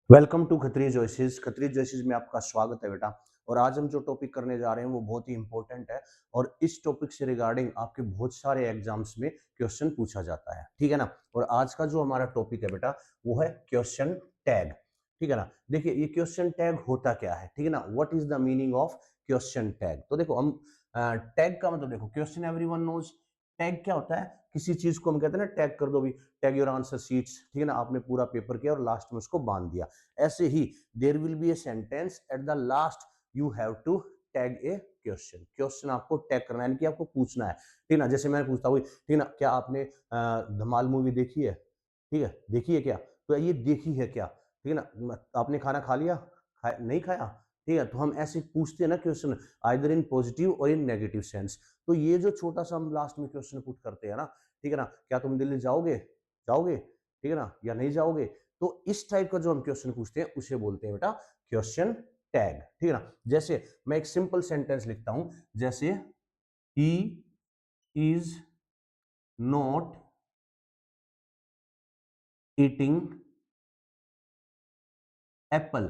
Welcome to Khatri choices. Khatri choices में आपका स्वागत है बेटा। और आज हम जो टॉपिक करने जा रहे हैं वो बहुत ही इंपॉर्टेंट है और इस टॉपिक से रिगार्डिंग आपके बहुत सारे एग्जाम्स में क्वेश्चन पूछा जाता है, ठीक है ना। और आज का जो हमारा टॉपिक है बेटा वो है क्वेश्चन टैग, ठीक है ना। देखिए ये क्वेश्चन टैग होता क्या है, ठीक है ना। What is the meaning of question tag. तो देखो हम टैग का मतलब देखो, क्वेश्चन एवरीवन नोज। टैग क्या होता है, किसी चीज को हम कहते हैं ना टैग कर दो भी, टैग योर आंसर शीट्स, ठीक है ना। आपने पूरा पेपर किया और लास्ट में उसको बांध दिया। ऐसे ही there will be a sentence at the last you have to tag a question. Question आपको टैग करना है, यानी कि आपको पूछना है, ठीक है ना। जैसे मैं पूछता हूँ, ठीक है ना, क्या आपने धमाल मूवी देखी है, ठीक है, देखी है क्या। तो ये देखी है क्या, ठीक है ना। आपने खाना खा लिया, नहीं खाया, ठीक है। तो हम ऐसे पूछते हैं ना क्वेश्चन, आइदर इन पॉजिटिव और इन नेगेटिव सेंस। तो ये जो छोटा सा हम लास्ट में क्वेश्चन पुट करते हैं ना, ठीक है ना, क्या तुम दिल्ली जाओगे, जाओगे, ठीक है ना, या नहीं जाओगे। तो इस टाइप का जो हम क्वेश्चन पूछते हैं उसे बोलते हैं बेटा क्वेश्चन टैग, ठीक है ना। जैसे मैं एक सिंपल सेंटेंस लिखता हूं, जैसे he is not eating Apple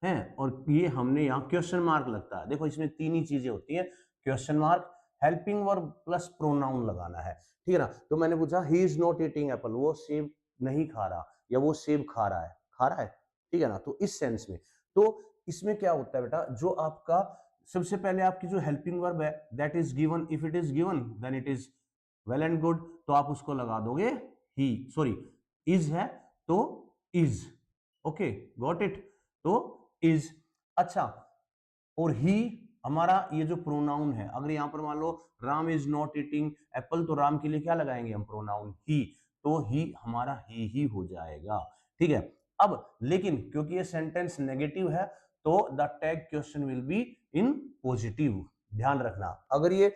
है, और ये हमने यहाँ क्वेश्चन मार्क लगता है। देखो इसमें तीन ही चीजें होती हैं, question mark, helping verb plus pronoun लगाना है, ठीक है ना। तो मैंने पूछा he is not eating Apple, वो सेब नहीं खा रहा या वो सेब खा रहा है, खा रहा है, ठीक है ना। तो इस सेंस में, तो इसमें क्या होता है बेटा, जो आपका सबसे पहले आपकी जो हेल्पिंग वर्ब है that is given, if it is given then it is well and good, तो आप उसको लगा दोगे ही, सॉरी इज है तो इज, ओके गॉट इट। तो इज, अच्छा, और ही हमारा ये जो प्रोनाउन है, अगर यहां पर मान लो Ram is not eating apple, तो राम के लिए क्या लगाएंगे हम, प्रोनाउन ही। तो ही हमारा ही हो जाएगा, ठीक है। अब लेकिन क्योंकि ये सेंटेंस नेगेटिव है तो the tag question will be in positive. ध्यान रखना, अगर ये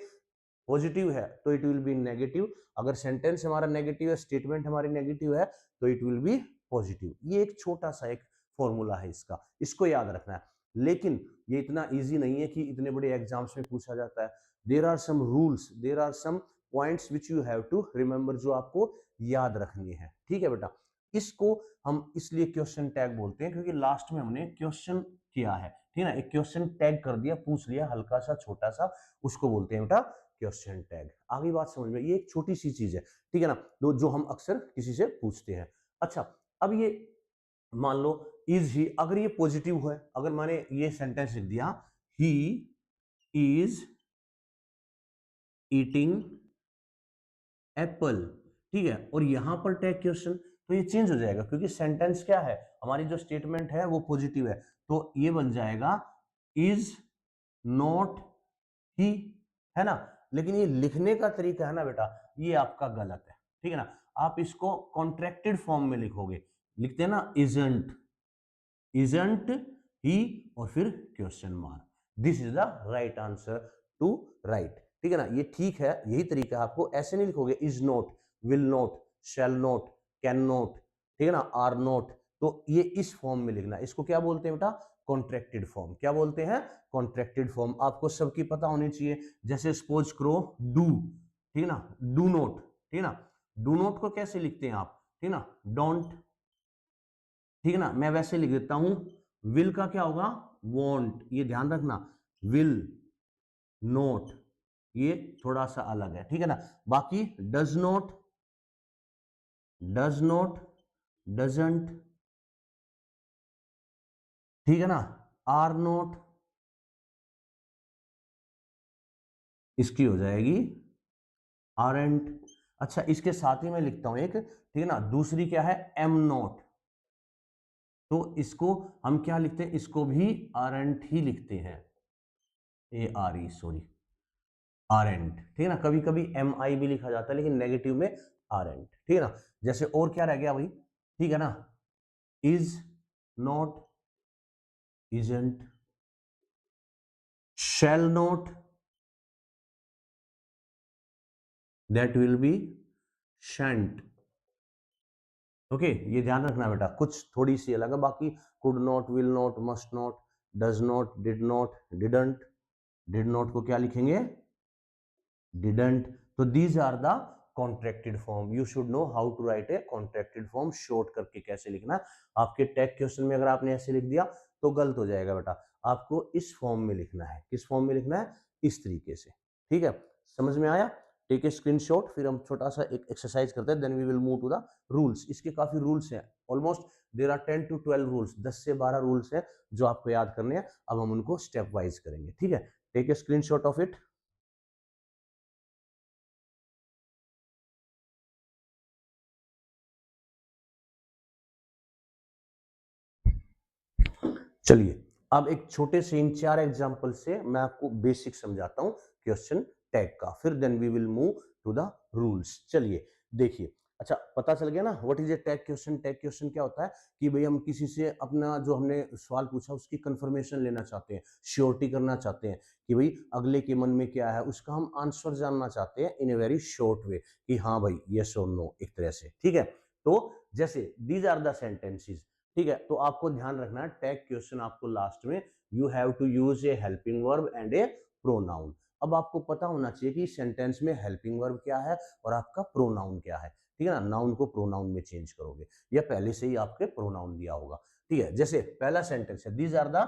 पॉजिटिव है तो इट विल बी नेगेटिव, अगर सेंटेंस हमारा नेगेटिव है, स्टेटमेंट हमारी नेगेटिव है, तो इट विल बी पॉजिटिव। ये एक छोटा सा एक फॉर्मूला है इसका, इसको याद रखना है। लेकिन ये इतना इजी नहीं है कि इतने बड़े एग्जाम्स में पूछा जाता है। There are some rules, there are some points which you have to remember, जो आपको याद रखनी है, ठीक है बेटा। इसको हम इसलिए क्वेश्चन टैग बोलते हैं क्योंकि लास्ट में हमने क्वेश्चन किया है, ठीक है ना। एक क्वेश्चन टैग कर दिया, पूछ लिया हल्का सा छोटा सा, उसको बोलते हैं बेटा क्वेश्चन टैग। आगे बात समझ में, ये एक छोटी सी चीज है, ठीक है ना, जो हम अक्सर किसी से पूछते हैं। अच्छा, अब ये मान लो इज ही, अगर ये पॉजिटिव है, अगर मैंने ये सेंटेंस लिख दिया ही इज ईटिंग एप्पल, ठीक है, और यहां पर टैग क्वेश्चन, तो ये चेंज हो जाएगा क्योंकि सेंटेंस क्या है, हमारी जो स्टेटमेंट है वो पॉजिटिव है। तो ये बन जाएगा इज नॉट ही, है ना। लेकिन ये लिखने का तरीका है ना बेटा, ये आपका गलत है, ठीक है ना। आप इसको कॉन्ट्रैक्टेड फॉर्म में लिखोगे, लिखते हैं ना इजंट, इजंट ही और फिर question mark. This is the right answer to write, ठीक है ना। ये ठीक है, यही तरीका है। आपको ऐसे नहीं लिखोगे is not, will not, shall not, can not, ठीक है ना, आर नॉट। तो ये इस फॉर्म में लिखना, इसको क्या बोलते हैं बेटा, कॉन्ट्रैक्टेड फॉर्म। क्या बोलते हैं, कॉन्ट्रैक्टेड फॉर्म। आपको सबकी पता होनी चाहिए। जैसे सपोज करो डू, ठीक है ना, डू नॉट, ठीक है ना, डू नॉट को कैसे लिखते हैं आप, ठीक है ना, डोंट, ठीक है ना। मैं वैसे लिख देता हूं, विल का क्या होगा, वॉन्ट, ये ध्यान रखना, विल नोट, ये थोड़ा सा अलग है, ठीक है ना। बाकी does not, does not, doesn't, ठीक है ना, आर नॉट, इसकी हो जाएगी आरंट। अच्छा, इसके साथ ही मैं लिखता हूं एक, ठीक है ना, दूसरी क्या है, एम नॉट। तो इसको हम क्या लिखते हैं, इसको भी आरंट ही लिखते हैं, A R E, sorry, aren't, ठीक है ना। कभी कभी एम आई भी लिखा जाता है लेकिन नेगेटिव में आरेंट, ठीक है ना। जैसे और क्या रह गया भाई, ठीक है ना, is not, isn't, shall not, that will be shan't, okay. ये ध्यान रखना बेटा, कुछ थोड़ी सी अलग है। बाकी could not, will not, must not, does not, did not, didn't, did not को क्या लिखेंगे, डिडंट। तो these are the contracted form, you should know how to write a contracted form, short करके कैसे लिखना। आपके टैग क्वेश्चन में अगर आपने ऐसे लिख दिया तो गलत हो जाएगा बेटा, आपको इस फॉर्म में लिखना है। किस फॉर्म में लिखना है? इस तरीके से, ठीक है, समझ में आया? टेक ए स्क्रीनशॉट, फिर हम छोटा सा एक एक्सरसाइज करते हैं, then we will move to the rules. इसके काफी रूल्स हैं, almost there are 10 to 12 rules, 10 से 12 रूल्स हैं जो आपको याद करने हैं। अब हम उनको स्टेप वाइज करेंगे, ठीक है। Take a screenshot of it. चलिए, अब एक छोटे से इन 4 एग्जांपल से मैं आपको बेसिक समझाता हूं क्वेश्चन टैग का, फिर then we will move to the rules. चलिए देखिए, अच्छा पता चल गया ना what is a tag question. Tag question क्या होता है कि भाई हम किसी से अपना जो हमने सवाल पूछा उसकी कंफर्मेशन लेना चाहते हैं, श्योरिटी करना चाहते हैं कि भाई अगले के मन में क्या है, उसका हम आंसर जानना चाहते हैं इन ए वेरी शॉर्ट वे कि हाँ भाई यस और नो, एक तरह से, ठीक है। तो जैसे दीज आर द सेंटेंसेस, ठीक है, तो आपको ध्यान रखना है टैग क्वेश्चन आपको लास्ट में you have to use a helping verb and a pronoun. अब आपको पता होना चाहिए कि सेंटेंस में हेल्पिंग वर्ब क्या है और आपका प्रोनाउन क्या है, ठीक है ना। नाउन को प्रोनाउन में चेंज करोगे या पहले से ही आपके प्रोनाउन दिया होगा, ठीक है। जैसे पहला सेंटेंस है, दीज आर द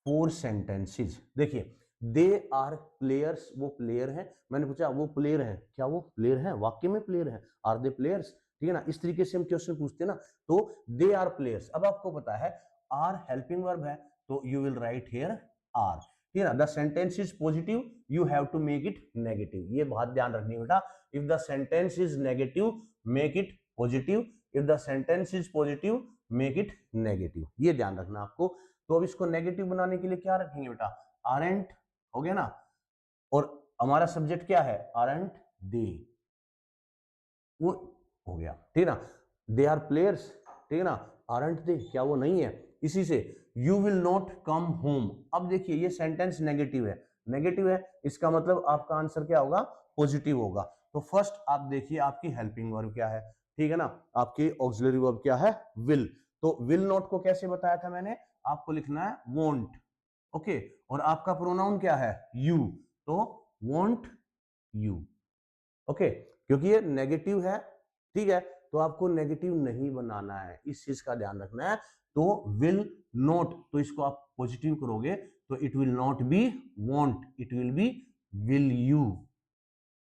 4 सेंटेंसेस। देखिए, दे आर प्लेयर्स, वो प्लेयर हैं। मैंने पूछा वो प्लेयर हैं, क्या वो प्लेयर हैं, वाक्य में प्लेयर हैं, आर दे प्लेयर्स, ठीक है ना। इस तरीके से हम क्वेश्चन पूछते हैं ना, तो दे आर प्लेयर्स। अब आपको पता है आर हेल्पिंग वर्ब है, तो you will write here are, ठीक है ना। The sentence is positive, you have to make it negative. ये बात ध्यान रखनी है बेटा, if the sentence is negative make it positive, if the sentence is positive make it negative, ये ध्यान रखना आपको। तो अब इसको नेगेटिव बनाने के लिए क्या रखेंगे बेटा, आरंट, हो गया ना। और हमारा सब्जेक्ट क्या है, आरंट दे, वो हो गया, ठीक है ना। दे आर प्लेयर्स, ठीक है ना, आरंट दे, क्या वो नहीं है। इसी से you will not come home. अब देखिए ये सेंटेंस नेगेटिव है, नेगेटिव है, इसका मतलब आपका आंसर क्या होगा, पॉजिटिव होगा। तो फर्स्ट आप देखिए आपकी हेल्पिंग वर्ब क्या है, ठीक है ना, आपकी ऑक्सिलरी वर्ब क्या है, विल। तो विल नॉट को कैसे बताया था मैंने, आपको लिखना है वोंट, ओके। और आपका प्रोनाउन क्या है, यू, तो वोंट यू, ओके, क्योंकि ये नेगेटिव है, ठीक है, तो आपको नेगेटिव नहीं बनाना है, इस चीज का ध्यान रखना है। तो विल नॉट, तो इसको आप पॉजिटिव करोगे तो it will not be want, it will B will you,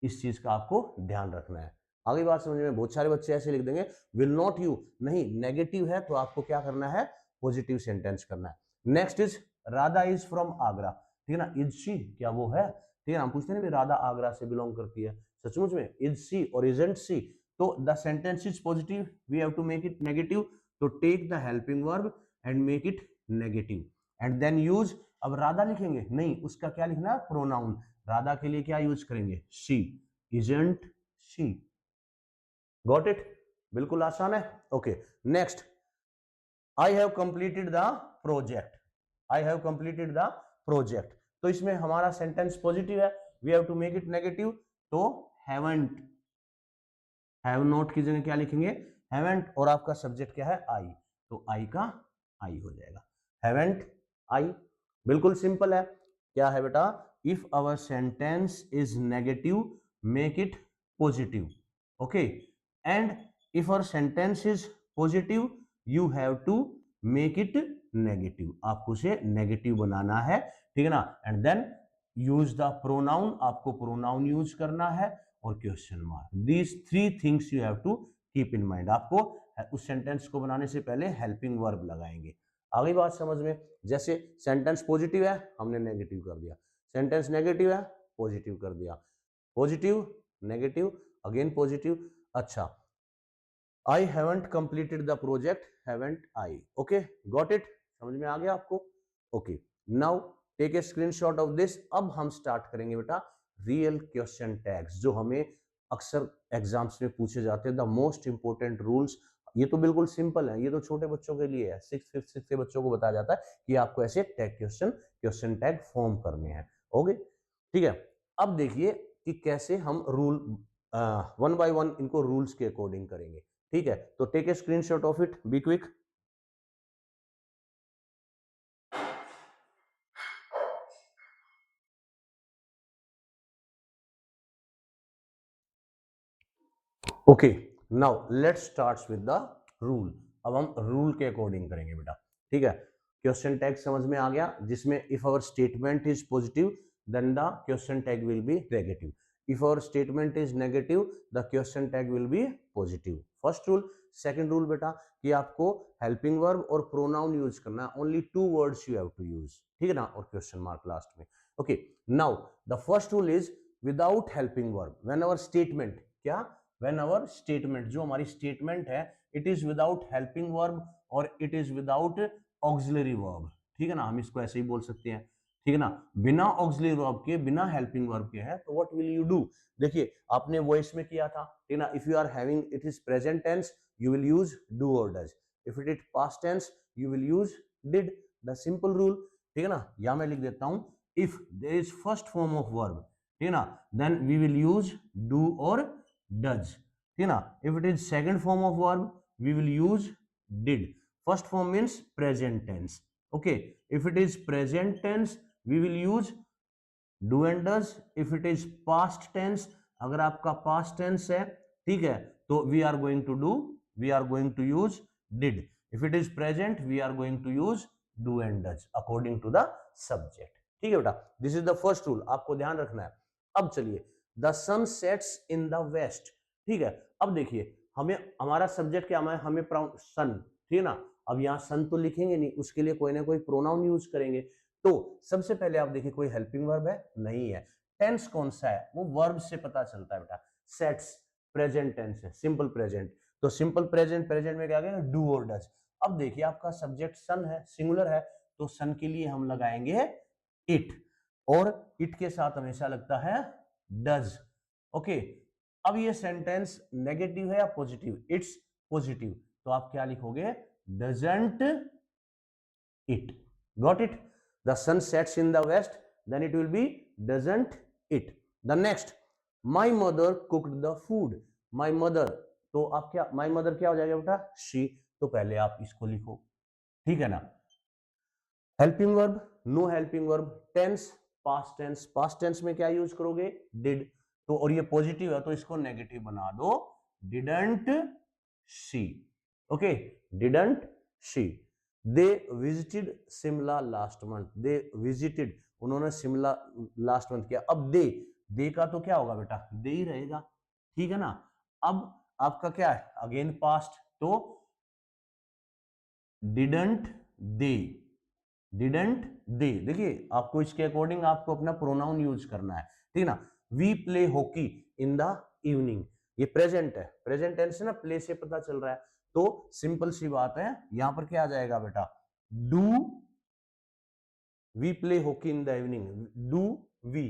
इस चीज का आपको ध्यान रखना है। आगे बात समझ में, बहुत सारे बच्चे ऐसे लिख देंगे विल नॉट यू, नहीं, नेगेटिव है तो आपको क्या करना है, पॉजिटिव सेंटेंस करना है। Next is Radha is from Agra, ठीक है ना, इज शी, क्या वो है, ठीक है, हम पूछते हैं ना राधा आगरा से बिलोंग करती है, सचमुच में इज सी और इजंट सी, तो the sentence is positive, we have to make it negative, तो take the helping verb and make it negative and then use. अब राधा लिखेंगे नहीं, उसका क्या लिखना है, प्रोनाउन। राधा के लिए क्या यूज करेंगे, she, isn't she, got it, बिल्कुल आसान है, okay. Next, I have completed the project, I have completed the project, तो इसमें हमारा सेंटेंस पॉजिटिव है, we have to make it negative, तो हैवंट, हैव नॉट की जगह क्या लिखेंगे, हैवेंट, और आपका सब्जेक्ट क्या है, आई, तो आई का आई हो जाएगा, हैवेंट आई, बिल्कुल सिंपल है। क्या है बेटा, if our sentence is negative make it positive, okay, and if our sentence is positive you have to make it negative, आपको उसे नेगेटिव बनाना है, ठीक है ना। And then use the pronoun, आपको प्रोनाउन यूज करना है, और question mark, these 3 things you have to keep in mind. आपको उस सेंटेंस को बनाने से पहले हेल्पिंग वर्ब लगाएंगे। आगे बात समझ में, जैसे सेंटेंस पॉजिटिव है हमने नेगेटिव कर दिया, सेंटेंस नेगेटिव है पॉजिटिव कर दिया, पॉजिटिव नेगेटिव अगेन पॉजिटिव। अच्छा, I haven't completed the project, haven't I, okay, got it, समझ में आ गया आपको, okay. Now take a screenshot of this. अब हम स्टार्ट करेंगे बेटा रियल क्वेश्चन टैग्स, जो हमें अक्सर एग्जाम्स में पूछे जाते हैं, द मोस्ट इंपोर्टेंट रूल्स। ये तो बिल्कुल सिंपल है, ये तो छोटे बच्चों के लिए है, 6th 5th 6th के बच्चों को बताया जाता है कि आपको ऐसे टैग क्वेश्चन टैग फॉर्म करने हैं, ओके, ठीक है। अब देखिए कि कैसे हम रूल वन बाय वन इनको रूल्स के अकॉर्डिंग करेंगे, ठीक है। तो take a screenshot of it, be quick. Okay, now let's start with the rule. अब हम रूल के अकॉर्डिंग करेंगे बेटा, ठीक है। क्वेश्चन टैग समझ में आ गया, जिसमें if our statement is positive then the question tag will be negative, if our statement is negative the question tag will be positive. First rule. Second rule बेटा कि आपको हेल्पिंग वर्ब और pronoun use करना है, only 2 words you have to use, ठीक है ना, और क्वेश्चन मार्क लास्ट में। Okay, now the first rule is without helping verb when our statement, क्या, व्हेन आवर स्टेटमेंट, जो हमारी स्टेटमेंट है, it is without helping verb और it is without auxiliary verb, ठीक है ना, हम इसको ऐसे ही बोल सकते हैं, ठीक है ना, बिना ऑक्सिलरी वर्ब के, बिना हेल्पिंग वर्ब के है, तो व्हाट विल यू डू। देखिए आपने वॉइस में किया था, ठीक है ना, if you are having it is present tense you will use do or does, if it is past tense you will use did, the simple rule, ठीक है ना। या मैं लिख देता हूं, if there is first form of verb, ठीक है ना, then we will use do or does, ठीक है ना। if it is second form of verb we will use did, first form means present tense, okay, if it is present tense we will use do and does, if it is past tense, अगर आपका past tense है, ठीक है, तो we are going to do, we are going to use did, if it is present we are going to use do and does according to the subject, ठीक है बेटा। This is the first rule, आपको ध्यान रखना है। अब चलिए, the sun sets in the west, ठीक है। अब देखिए हमें, हमारा सब्जेक्ट क्या है, हमें सन, ठीक है ना। अब यहाँ सन तो लिखेंगे नहीं, उसके लिए कोई ना कोई प्रोनाउन यूज करेंगे। तो सबसे पहले आप देखिए कोई हेल्पिंग वर्ब है, नहीं है। टेंस कौन सा है, वो वर्ब से पता चलता है बेटा, सेट्स प्रेजेंट टेंस है, सिंपल प्रेजेंट, तो सिंपल प्रेजेंट, प्रेजेंट में क्या आ गया, डू और डज। अब देखिए आपका सब्जेक्ट सन है, सिंगुलर है, तो सन के लिए हम लगाएंगे इट, और इट के साथ हमेशा लगता है डज, ओके। अब ये सेंटेंस नेगेटिव है या पॉजिटिव, इट्स पॉजिटिव, तो आप क्या लिखोगे, doesn't it, got it, the sun sets in the west, then it will be doesn't it। the next, my mother cooked the food, my mother, तो आप क्या, my mother क्या हो जाएगा बेटा, she, तो पहले आप इसको लिखो, ठीक है ना। Helping verb, no helping verb, tense past tense, past tense में क्या यूज करोगे, डिड, तो और ये पॉजिटिव है तो इसको नेगेटिव बना दो, didn't she, okay, didn't she. They visited Shimla last month, they visited, उन्होंने शिमला लास्ट मंथ किया। अब दे का तो क्या होगा बेटा, दे ही रहेगा, ठीक है ना। अब आपका क्या है, अगेन पास्ट, तो डिडंट दे, डिडंट दे, देखिए आपको इसके अकॉर्डिंग आपको अपना प्रोनाउन यूज करना है, ठीक है ना। We play hockey in the evening, ये प्रेजेंट है, प्रेजेंट टेंस है ना, प्ले से पता चल रहा है, तो सिंपल सी बात है, यहां पर क्या आ जाएगा बेटा, do we play hockey in the evening, do we,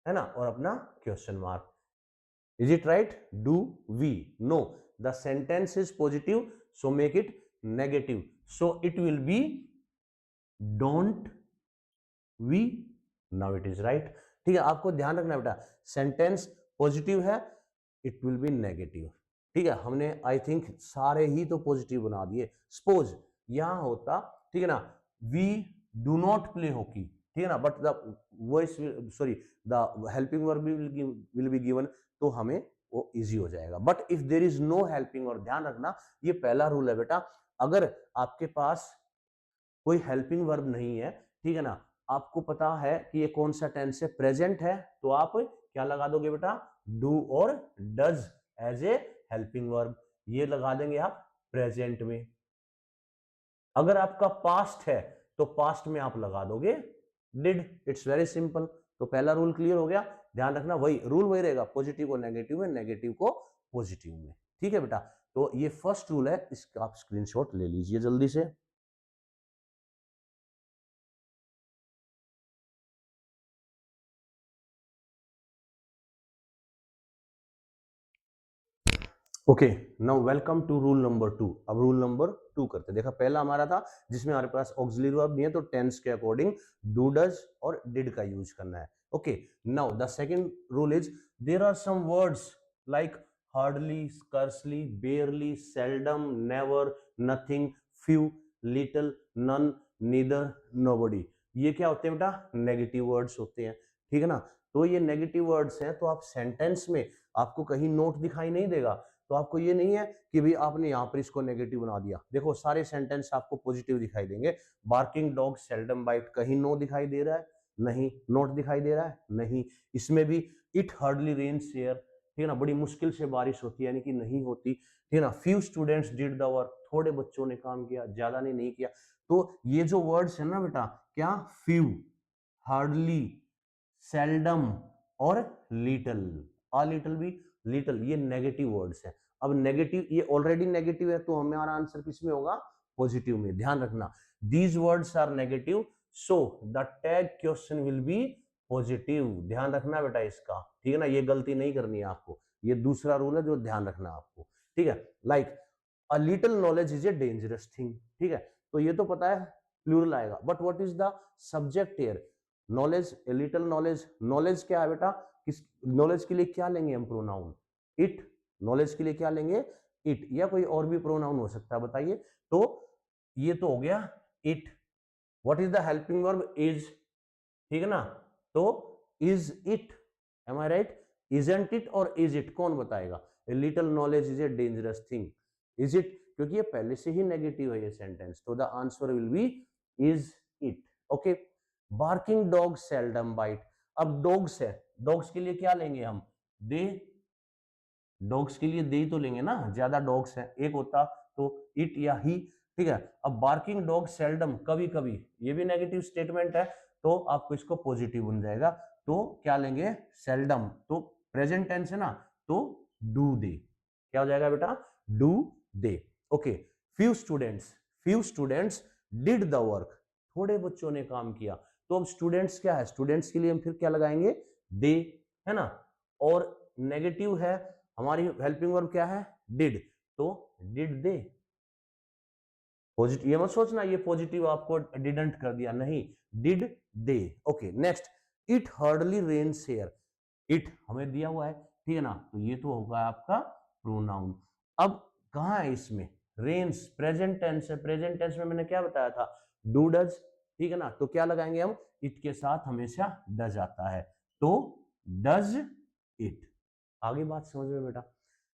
है ना, और अपना question mark, is it right, do we, no, the sentence is positive so make it negative, so it will be don't we, now it is right, ठीक है। आपको ध्यान रखना बेटा, सेंटेंस पॉजिटिव है, इट विल बी नेगेटिव, ठीक है। हमने आई थिंक सारे ही तो पॉजिटिव बना दिए, सपोज यहां होता, ठीक है ना, we do not play hockey, ठीक है ना, but the voice, sorry, the helping verb will be given, तो हमें वो इजी हो जाएगा। But if there is no helping, और ध्यान रखना ये पहला रूल है बेटा, अगर आपके पास कोई हेल्पिंग वर्ब नहीं है, ठीक है ना, आपको पता है कि ये कौन सा टेंस है, प्रेजेंट है, तो आप क्या लगा दोगे बेटा, डू और does as a helping verb, ये लगा देंगे आप प्रेजेंट में। अगर आपका पास्ट है तो पास्ट में आप लगा दोगे डिड, इट्स वेरी सिंपल। तो पहला रूल क्लियर हो गया, ध्यान रखना वही रूल वही रहेगा, पॉजिटिव को नेगेटिव में, नेगेटिव को पॉजिटिव में, ठीक है बेटा। तो ये फर्स्ट रूल है, इसका आप स्क्रीनशॉट ले लीजिए जल्दी से। Okay, now welcome to rule number 2। अब रूल नंबर 2 करते हैं। देखा पहला हमारा था जिसमें हमारे पास ऑक्सिलरी वर्ब नहीं है, तो टेंस के अकॉर्डिंग डू डज और डिड का यूज करना है। Okay, now the second rule is there are some words like hardly, scarcely, barely, seldom, never, nothing, few, little, none, neither, nobody. ये क्या होते हैं बेटा, नेगेटिव वर्ड्स होते हैं, ठीक है ना। तो ये नेगेटिव वर्ड्स हैं, तो आप सेंटेंस में आपको कहीं नोट दिखाई नहीं देगा, तो आपको ये नहीं है कि भाई आपने यहाँ पर इसको नेगेटिव बना दिया। देखो सारे सेंटेंस आपको पॉजिटिव दिखाई देंगे। बार्किंग डॉग सेल्डम बाइट, कहीं नो दिखाई दे रहा है? नहीं। नोट दिखाई दे रहा है? नहीं। इसमें भी इट हार्डली रेन्स हियर, ठीक है ना, बड़ी मुश्किल से बारिश होती है, यानी कि नहीं होती, ठीक है ना। Few students did the work, थोड़े बच्चों ने काम किया, ज्यादा ने नहीं किया। तो ये जो वर्ड्स है ना बेटा, क्या, फ्यू, हार्डली, सेल्डम और लिटल, आ लिटल भी, लिटल, ये नेगेटिव वर्ड्स है। अब नेगेटिव, ये ऑलरेडी नेगेटिव है, तो हमारा आंसर किस में होगा? पॉजिटिव में। ध्यान रखना, these words are negative, so the tag question will be positive. ध्यान रखना बेटा इसका, ठीक है ना, ये गलती नहीं करनी है आपको, ये दूसरा रूल है जो ध्यान रखना आपको, ठीक है। Like a little knowledge is a dangerous thing, ठीक है, तो ये तो पता है प्लूरल आएगा, but what is the subject here? Knowledge, A little knowledge. Knowledge क्या है बेटा? किस नॉलेज के लिए क्या लेंगे हम प्रोनाउन? इट। नॉलेज के लिए क्या लेंगे? इट, या कोई और भी प्रोनाउन हो सकता है, बताइए। तो ये तो हो गया it. What is the helping verb? Is, ठीक है ना, तो is it, am I right? Isn't it और इज इट, कौन बताएगा? A little knowledge is a dangerous thing, is it? क्योंकि ये पहले से ही नेगेटिव है ये सेंटेंस, तो the answer will be is it. Okay. Barking dog seldom bite. अब डॉग्स है, डॉग्स के लिए क्या लेंगे हम? दे। डॉग्स के लिए दे ही तो लेंगे ना, ज्यादा डॉग्स है, एक होता तो इट या ही, ठीक है। अब बार्किंग डॉग सेल्डम, कभी कभी, ये भी नेगेटिव स्टेटमेंट है, तो आपको इसको पॉजिटिव बन जाएगा। तो क्या लेंगे? सेल्डम, तो प्रेजेंट टेंस है ना, तो डू दे, क्या हो जाएगा बेटा? Do they. Okay. Few students, few students did the work, थोड़े बच्चों ने काम किया। तो अब स्टूडेंट्स क्या है? स्टूडेंट्स के लिए हम फिर क्या लगाएंगे? दे, है ना। और नेगेटिव है, हमारी हेल्पिंग वर्ब क्या है? डिड, तो डिड दे। पॉजिटिव, ये मत सोचना ये पॉजिटिव आपको डिडंट कर दिया, नहीं, did they. Okay next, it hardly rains here. It हमें दिया हुआ है, ठीक है ना, तो ये तो होगा आपका प्रोनाउन। अब कहां है इसमें? रेन्स, प्रेजेंट टेंस है, प्रेजेंट टेंस में मैंने क्या बताया था? डू डज, ठीक है ना, तो क्या लगाएंगे हम? इट के साथ हमेशा डज आता है, तो डज इट। आगे बात समझ में बेटा?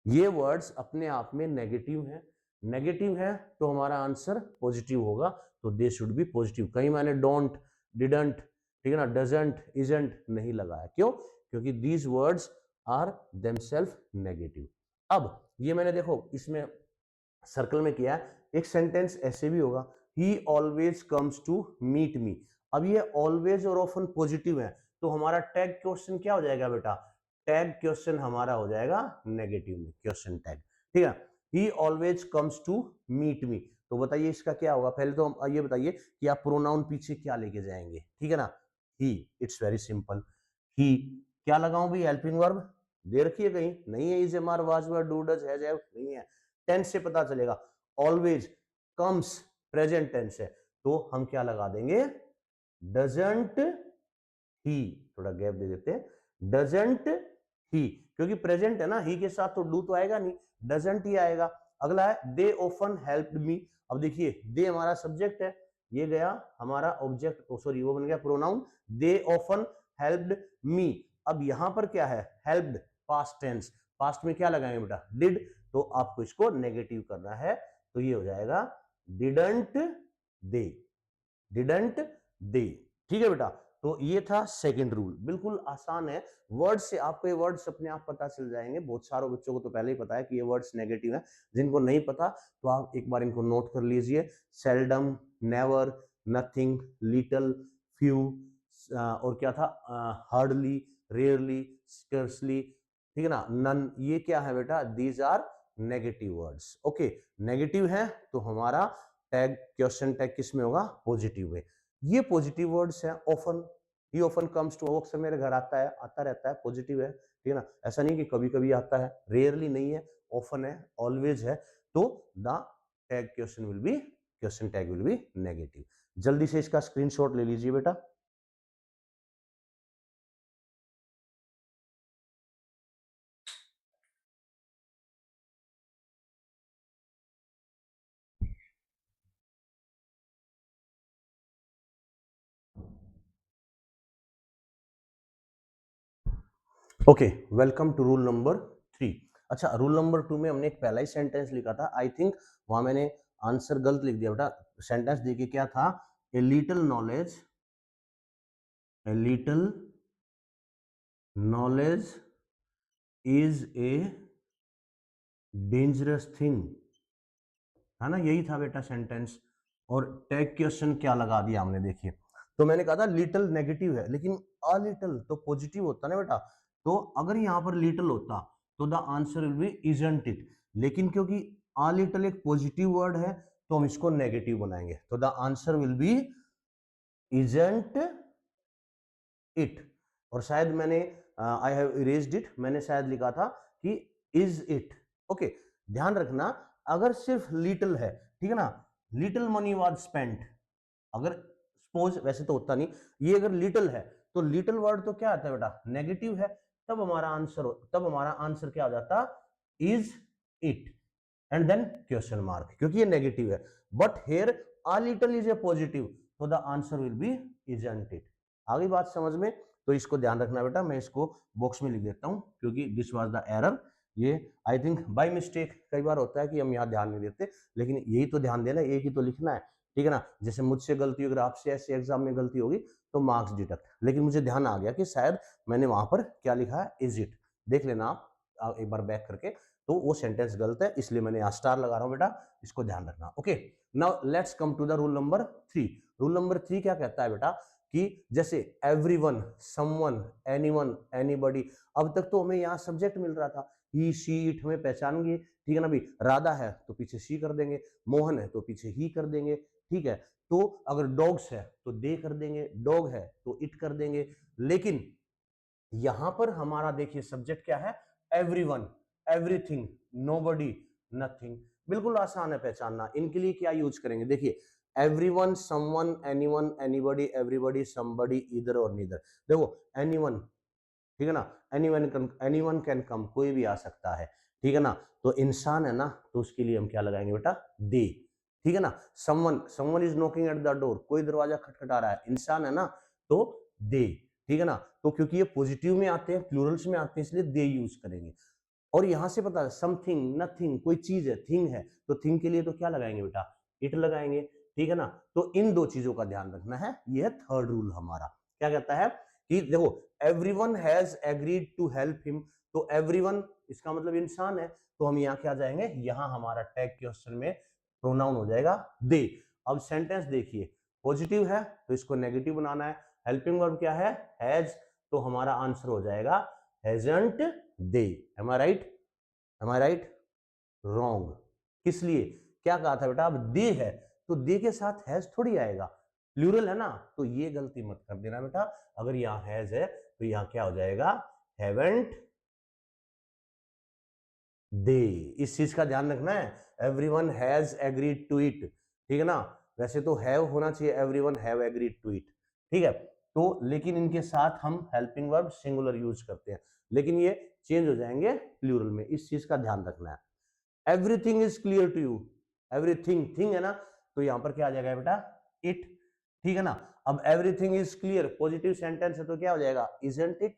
ये वर्ड्स अपने आप में नेगेटिव है, नेगेटिव है तो हमारा आंसर पॉजिटिव होगा, तो दे शुड बी पॉजिटिव। कहीं मैंने डोंट, डिडंट, ठीक है ना, डजंट, इजंट नहीं लगाया, क्यों? क्योंकि these words are themself negative. अब ये मैंने देखो इसमें सर्कल में किया है, एक सेंटेंस ऐसे भी होगा, he always comes to meet me. अब ये ऑलवेज और ऑफन पॉजिटिव है, तो हमारा टैग क्वेश्चन क्या हो जाएगा बेटा? टैग क्वेश्चन हमारा हो जाएगा नेगेटिव में, क्वेश्चन टैग, ठीक है। He always comes to meet me, तो बताइए इसका क्या होगा? पहले तो हम ये बताइए कि आप प्रोनाउन पीछे क्या लेके जाएंगे, ठीक है ना। ही, इट्स वेरी सिंपल। ही, क्या लगाऊं भाई? हेल्पिंग वर्ब दे रखी है कहीं? नहीं है। Is, am are, was, were, do, does, has, have, नहीं है। टेंस से पता चलेगा। ऑलवेज, कम्स, प्रेजेंट टेंस है, तो हम क्या लगा देंगे? डजंट ही, थोड़ा गैप दे देते हैं, डजंट ही, क्योंकि प्रेजेंट है ना, ही के साथ तो डू तो आएगा नहीं, डजंट ही आएगा। अगला है दे ऑफन हेल्प्ड मी। अब देखिए दे हमारा सब्जेक्ट है, ये गया हमारा ऑब्जेक्ट, सॉरी वो बन गया pronoun, they often helped me. अब यहां पर क्या है? हेल्प्ड, पास्ट टेंस, पास्ट में क्या लगाएंगे बेटा? डिड, तो आपको इसको नेगेटिव करना है, तो ये हो जाएगा डिडंट दे, डिडंट दे, ठीक है बेटा। तो ये था सेकंड रूल, बिल्कुल आसान है। वर्ड से आपको ये वर्ड्स अपने आप पता चल जाएंगे, बहुत सारे बच्चों को तो पहले ही पता है कि ये वर्ड्स नेगेटिव है, जिनको नहीं पता तो आप एक बार इनको नोट कर लीजिए। Seldom, never, nothing, little, few, और क्या था? हार्डली, रेयरली, स्कर्सली, ठीक है ना, नन, ये क्या है बेटा? These are negative words. Okay, negative है तो हमारा टैग, क्वेश्चन टैग किस में होगा? पॉजिटिव में। ये पॉजिटिव वर्ड्स हैं। Often, he often comes to, अक्सर मेरे घर आता है, आता रहता है, पॉजिटिव है, ठीक है ना, ऐसा नहीं कि कभी कभी आता है, रेयरली नहीं है, ऑफन है, ऑलवेज है, तो the tag question will be, question tag will be negative. जल्दी से इसका स्क्रीनशॉट ले लीजिए बेटा। Okay, welcome to rule number 3। अच्छा, रूल नंबर 2 में हमने एक पहला ही सेंटेंस लिखा था, आई थिंक वहां मैंने आंसर गलत लिख दिया बेटा। सेंटेंस देखिए क्या था, ए little knowledge is a dangerous thing, है ना, यही था बेटा सेंटेंस। और टैग क्वेश्चन क्या लगा दिया हमने, देखिए। तो मैंने कहा था लिटिल नेगेटिव है, लेकिन अ लिटिल तो पॉजिटिव होता ना बेटा। तो अगर यहां पर लिटिल होता तो the answer will be isn't it, लेकिन क्योंकि अ लिटिल एक पॉजिटिव वर्ड है तो हम इसको नेगेटिव बनाएंगे, तो the answer will be isn't it. और शायद मैंने आई हैव इरेज्ड इट, मैंने शायद लिखा था कि इज इट। ओके, ध्यान रखना, अगर सिर्फ लिटिल है, ठीक है ना, लिटिल मनी वाज स्पेंट, अगर सपोज, वैसे तो होता नहीं, ये अगर लिटिल है तो लिटिल वर्ड तो क्या आता है बेटा, नेगेटिव है, तब हमारा आंसर क्या आ जाता, is it and then question mark, क्योंकि ये नेगेटिव है। But here a little is a positive, तो the answer will be isn't it. आ गई बात समझ में? तो इसको ध्यान रखना बेटा, मैं इसको बॉक्स में लिख देता हूं क्योंकि दिस वाज द एरर। ये आई थिंक बाय मिस्टेक कई बार होता है कि हम यहाँ ध्यान नहीं देते, लेकिन यही तो ध्यान देना, एक ही तो लिखना है, ठीक है ना। जैसे मुझसे गलती होगी, आपसे ऐसे एग्जाम में गलती होगी तो मार्क्स डिडक्ट, लेकिन मुझे ध्यान आ गया कि शायद मैंने वहां पर क्या लिखा है, इज इट। देख लेना आप एक बार बैक करके, तो वो सेंटेंस गलत है, इसलिए मैंने यहाँ स्टार लगा रहा हूं बेटा, इसको ध्यान रखना। Okay, now let's come to the rule number 3। Rule number 3 क्या कहता है बेटा, कि जैसे एवरीवन, समवन, एनीवन, एनीबॉडी, अब तक तो हमें यहाँ सब्जेक्ट मिल रहा था, ही शी इट, हमें पहचान गए, ठीक है ना भाई। राधा है तो पीछे शी कर देंगे, मोहन है तो पीछे ही कर देंगे, ठीक है। तो अगर डॉग्स है तो दे कर देंगे, डॉग है तो इट कर देंगे। लेकिन यहां पर हमारा देखिए सब्जेक्ट क्या है, एवरीवन, एवरीथिंग, नोबडी, नथिंग। बिल्कुल आसान है पहचानना। इनके लिए क्या यूज करेंगे, देखिए, everyone, someone, anyone, anybody, everybody, somebody, either और नीदर। देखो, एनीवन, ठीक है ना, एनीवन कैन कम, कोई भी आ सकता है, ठीक है ना। तो इंसान है ना, तो उसके लिए हम क्या लगाएंगे बेटा, दे, ठीक है ना। Someone is knocking at the door, कोई दरवाजा खटखटा रहा है, इंसान है ना, तो दे, ठीक है ना। तो क्योंकि ये पॉजिटिव में आते हैं, प्लूरल्स में आते हैं, इसलिए दे यूज करेंगे। और यहां से पता है, समथिंग, नथिंग, कोई चीज है, थिंग है, तो थिंग के लिए तो क्या लगाएंगे बेटा, इट लगाएंगे, ठीक है ना। तो इन दो चीजों का ध्यान रखना है, यह है थर्ड रूल हमारा। क्या कहता है कि देखो, everyone has agreed to help him, तो एवरीवन इसका मतलब इंसान है, तो हम यहाँ क्या जाएंगे, यहाँ हमारा टैग क्वेश्चन में प्रोनाउन हो जाएगा दे। अब सेंटेंस देखिए, पॉजिटिव है तो इसको नेगेटिव बनाना है, हेल्पिंग वर्ब क्या है, हैज, तो हमारा आंसर हो जाएगा hasn't they. M I right, M I right, wrong. किस लिए, क्या कहा था बेटा, अब दे है तो दे के साथ हैज थोड़ी आएगा, प्लूरल है ना, तो ये गलती मत कर देना बेटा। अगर यहाँ हैज है तो यहाँ क्या हो जाएगा, हैवेंट दे। इस चीज का ध्यान रखना है, everyone has agreed to it, ठीक है ना। वैसे तो हैव होना चाहिए, everyone have agreed to it, ठीक है। तो लेकिन इनके साथ हम हेल्पिंग वर्ब सिंगुलर यूज करते हैं, लेकिन ये चेंज हो जाएंगे प्लूरल में, इस चीज का ध्यान रखना है। Everything is clear to you, everything thing है ना, तो यहां पर क्या आ जाएगा बेटा, इट, ठीक है ना। अब everything is clear positive sentence है तो क्या हो जाएगा, isn't it,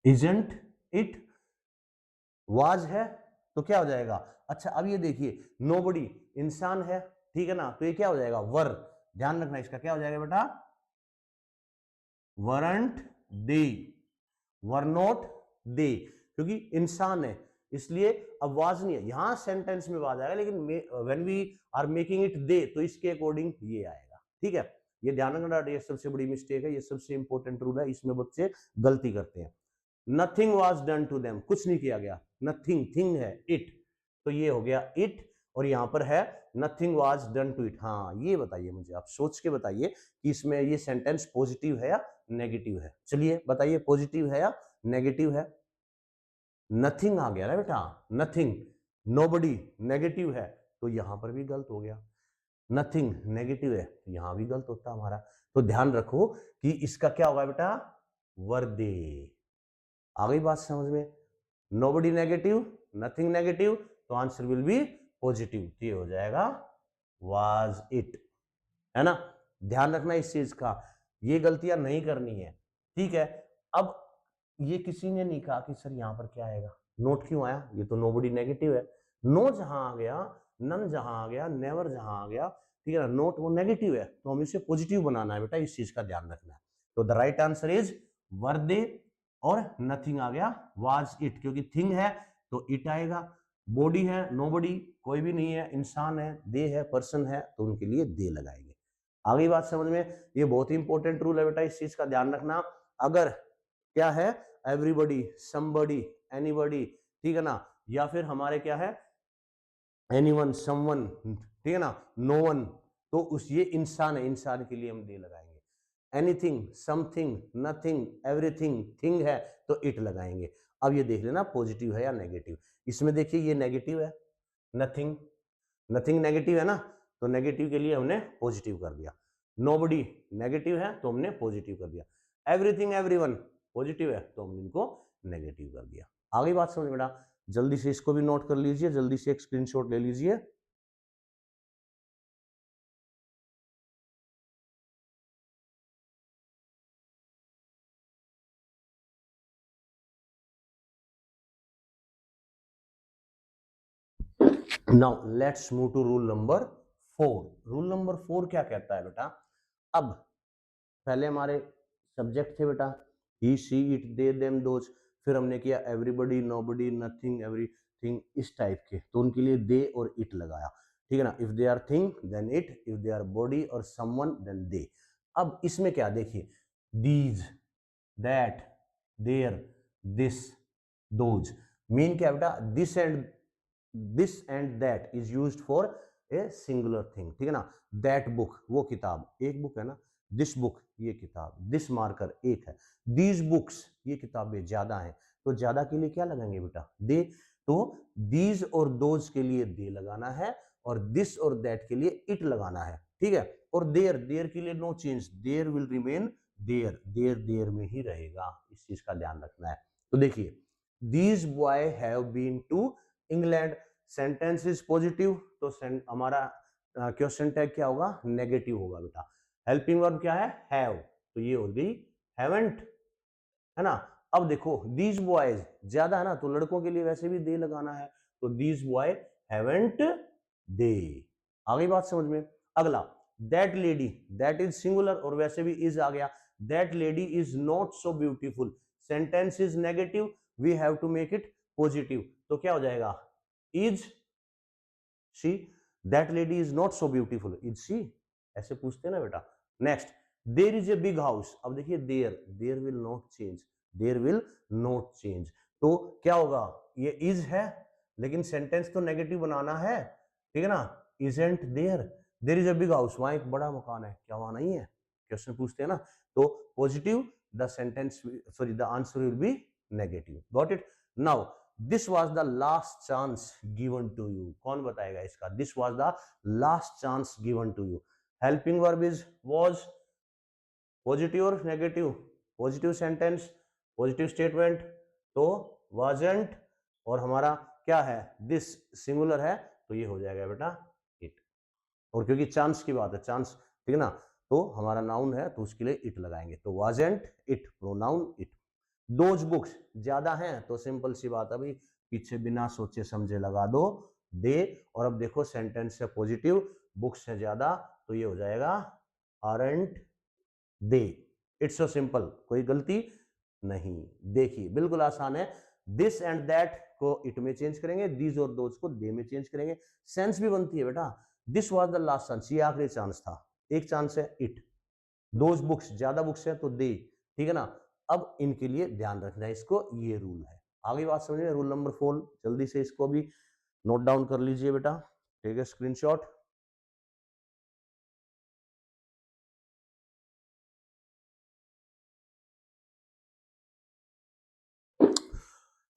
isn't it. Was है तो क्या हो जाएगा, अच्छा अब ये देखिए, नोबडी इंसान है, ठीक है ना, तो ये क्या हो जाएगा, वर। ध्यान रखना, इसका क्या हो जाएगा बेटा, weren't they, were not they, क्योंकि इंसान है इसलिए अब वाज नहीं है, यहां सेंटेंस में वाज आएगा, लेकिन when we are making it they तो इसके अकॉर्डिंग ये आएगा, ठीक है। ये ध्यान रखना, ये सबसे बड़ी मिस्टेक है, ये सबसे इंपॉर्टेंट रूल है, इसमें बच्चे गलती करते हैं। Nothing was done to them, कुछ नहीं किया गया, नथिंग, थिंग है इट, तो ये हो गया इट, और यहां पर है nothing was done to it. हाँ, ये बताइए मुझे, आप सोच के बताइए कि इसमें ये सेंटेंस पॉजिटिव है या नेगेटिव है, चलिए बताइए, पॉजिटिव है या नेगेटिव है। नथिंग आ गया ना बेटा, नथिंग, नोबडी नेगेटिव है, तो यहां पर भी गलत हो गया, नथिंग नेगेटिव है तो यहां भी गलत होता हमारा। तो ध्यान रखो कि इसका क्या होगा बेटा, वर्दे। आ गई बात समझ में, नोबडी नेगेटिव, नथिंग नेगेटिव, तो आंसर विल बी पॉजिटिव, ये हो जाएगा वाज इट, है ना। ध्यान रखना इस चीज का, ये गलतियां नहीं करनी है, ठीक है। अब ये किसी ने नहीं कहा कि सर यहाँ पर क्या आएगा, नोट क्यों आया, ये तो नोबडी नेगेटिव है। नो जहां आ गया, नन जहां आ गया, नेवर जहां आ गया, ठीक है ना, नोट वो नेगेटिव है, तो हमें इसे पॉजिटिव बनाना है बेटा, इस चीज का ध्यान रखना है। तो द राइट आंसर इज वर दे, और नथिंग आ गया वाज इट, क्योंकि थिंग है तो इट आएगा, बॉडी है नोबडी, कोई भी नहीं है, इंसान है, दे है, पर्सन है, तो उनके लिए दे लगाएंगे। आगे बात समझ में, ये बहुत ही इंपॉर्टेंट रूल है बेटा, इस चीज का ध्यान रखना। अगर क्या है एवरीबॉडी, समबडी, एनीबॉडी, ठीक है ना, या फिर हमारे क्या है एनीवन, समवन, ठीक है ना, नो वन, तो उस ये इंसान है, इंसान के लिए हम दे लगाएंगे। Anything, something, nothing, everything, thing है तो इट लगाएंगे। अब ये देख लेना पॉजिटिव है या नेगेटिव। इसमें देखिए ये नेगेटिव है, नथिंग, नथिंग नेगेटिव है ना, तो नेगेटिव के लिए हमने पॉजिटिव कर दिया। नोबडी नेगेटिव है तो हमने पॉजिटिव कर दिया। एवरीथिंग, एवरीवन पॉजिटिव है तो हमने इनको नेगेटिव कर दिया। आगे बात समझ बेटा, जल्दी से इसको भी नोट कर लीजिए, जल्दी से एक स्क्रीनशॉट ले लीजिए। Now let's move to rule number 4। Rule number 4 क्या कहता है बेटा, अब पहले हमारे सब्जेक्ट थे बेटा he, she, it, they, them, those, फिर हमने किया एवरीबॉडी, नोबडी, नथिंग, एवरीथिंग, इस टाइप के, तो उनके लिए दे और इट लगाया, ठीक है ना। If they are thing then it, if they are body और समवन देन दे। अब इसमें क्या देखिए, these, that, there, this, those, mean क्या बेटा, this and that is used for a singular thing, ठीक है ना। दैट बुक वो किताब, एक बुक है ना, दिस बुक ये किताब, दिस मार्कर एक है, दीज बुक्स ये किताबें ज्यादा हैं, तो ज्यादा के लिए क्या लगाएंगे बेटा, दे। तो दीज और दोज के लिए दे लगाना है, और दिस और दैट के लिए इट लगाना है, ठीक है। और देयर, देयर के लिए no change, there will remain there, there there में ही रहेगा, इस चीज का ध्यान रखना है। तो देखिए these boy have been to England, sentence is positive, तो हमारा क्वेश्चन टैग क्या होगा, नेगेटिव होगा बेटा। हेल्पिंग वर्ब क्या है, हैव, तो ये हो गई हैवंट, है ना। अब देखो दीज बॉयज ज्यादा है ना, तो लड़कों के लिए वैसे भी दे लगाना है, तो दीज बॉय हैवंट दे। आगे बात समझ में। अगला that lady, that is singular और वैसे भी इज आ गया, that lady is not so beautiful, sentence is negative, we have to make it positive, तो क्या हो जाएगा, is she, that lady is not so beautiful, is she, ऐसे पूछते हैं ना बेटा। Next there is a big house, अब देखिए there, there will not change, there will not change, तो क्या होगा, ये इज है लेकिन सेंटेंस तो नेगेटिव बनाना है, ठीक है ना, isn't there, there is a big house, वहां एक बड़ा मकान है, क्या वहां नहीं है, क्वेश्चन पूछते हैं ना, तो positive, the sentence sorry the answer will be negative, got it. Now this was the last chance given to you, कौन बताएगा इसका, this was the last chance given to you. Helping verb is was, positive और negative, positive sentence, positive statement, तो wasn't, और हमारा क्या है this singular है, तो ये हो जाएगा बेटा इट, और क्योंकि चांस की बात है, चांस, ठीक है ना, तो हमारा नाउन है तो उसके लिए इट लगाएंगे, तो wasn't it, pronoun it. Those books ज्यादा हैं तो सिंपल सी बात, अभी पीछे बिना सोचे समझे लगा दो दे, और अब देखो सेंटेंस है पॉजिटिव, बुक्स है ज्यादा, तो ये हो जाएगा aren't they, it's so simple, कोई गलती नहीं। देखिए बिल्कुल आसान है, दिस एंड दैट को इट में चेंज करेंगे, दीज और दोज को दे में चेंज करेंगे, सेंस भी बनती है बेटा, this was the last chance, ये आखिरी चांस था, एक चांस है इट, दोज बुक्स ज्यादा बुक्स है तो दे, ठीक है ना। अब इनके लिए ध्यान रखना है इसको, ये रूल है। आगे बात समझ में, रूल नंबर 4 जल्दी से इसको भी नोट डाउन कर लीजिए बेटा, टेक ए स्क्रीनशॉट।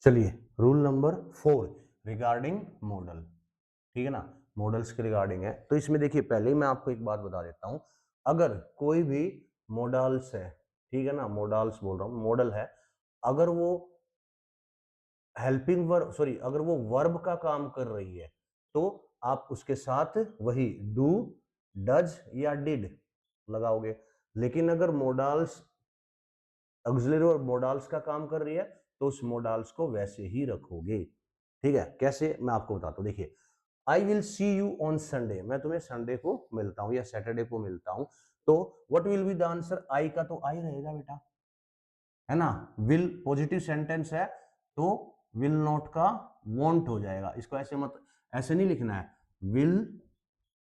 चलिए रूल नंबर 4 रिगार्डिंग मॉडल, ठीक है ना, मॉडल्स के रिगार्डिंग है, तो इसमें देखिए पहले ही मैं आपको एक बात बता देता हूं, अगर कोई भी मॉडल्स है, ठीक है ना, मॉडल्स बोल रहा हूं, मॉडल है, अगर वो हेल्पिंग वर्ब सॉरी अगर वो वर्ब का काम कर रही है, तो आप उसके साथ वही डू, डज या डिड लगाओगे, लेकिन अगर मॉडल्स ऑक्सिलरी और मोडाल्स का काम कर रही है तो उस मोडाल्स को वैसे ही रखोगे। ठीक है, कैसे मैं आपको बताता हूं। देखिए, I will see you on Sunday, मैं तुम्हें संडे को मिलता हूं या सैटरडे को मिलता हूं, तो what will be the answer? I का तो आई रहेगा बेटा, है ना। विल पॉजिटिव सेंटेंस है तो विल नॉट का वॉन्ट हो जाएगा। इसको ऐसे मत, ऐसे नहीं लिखना है विल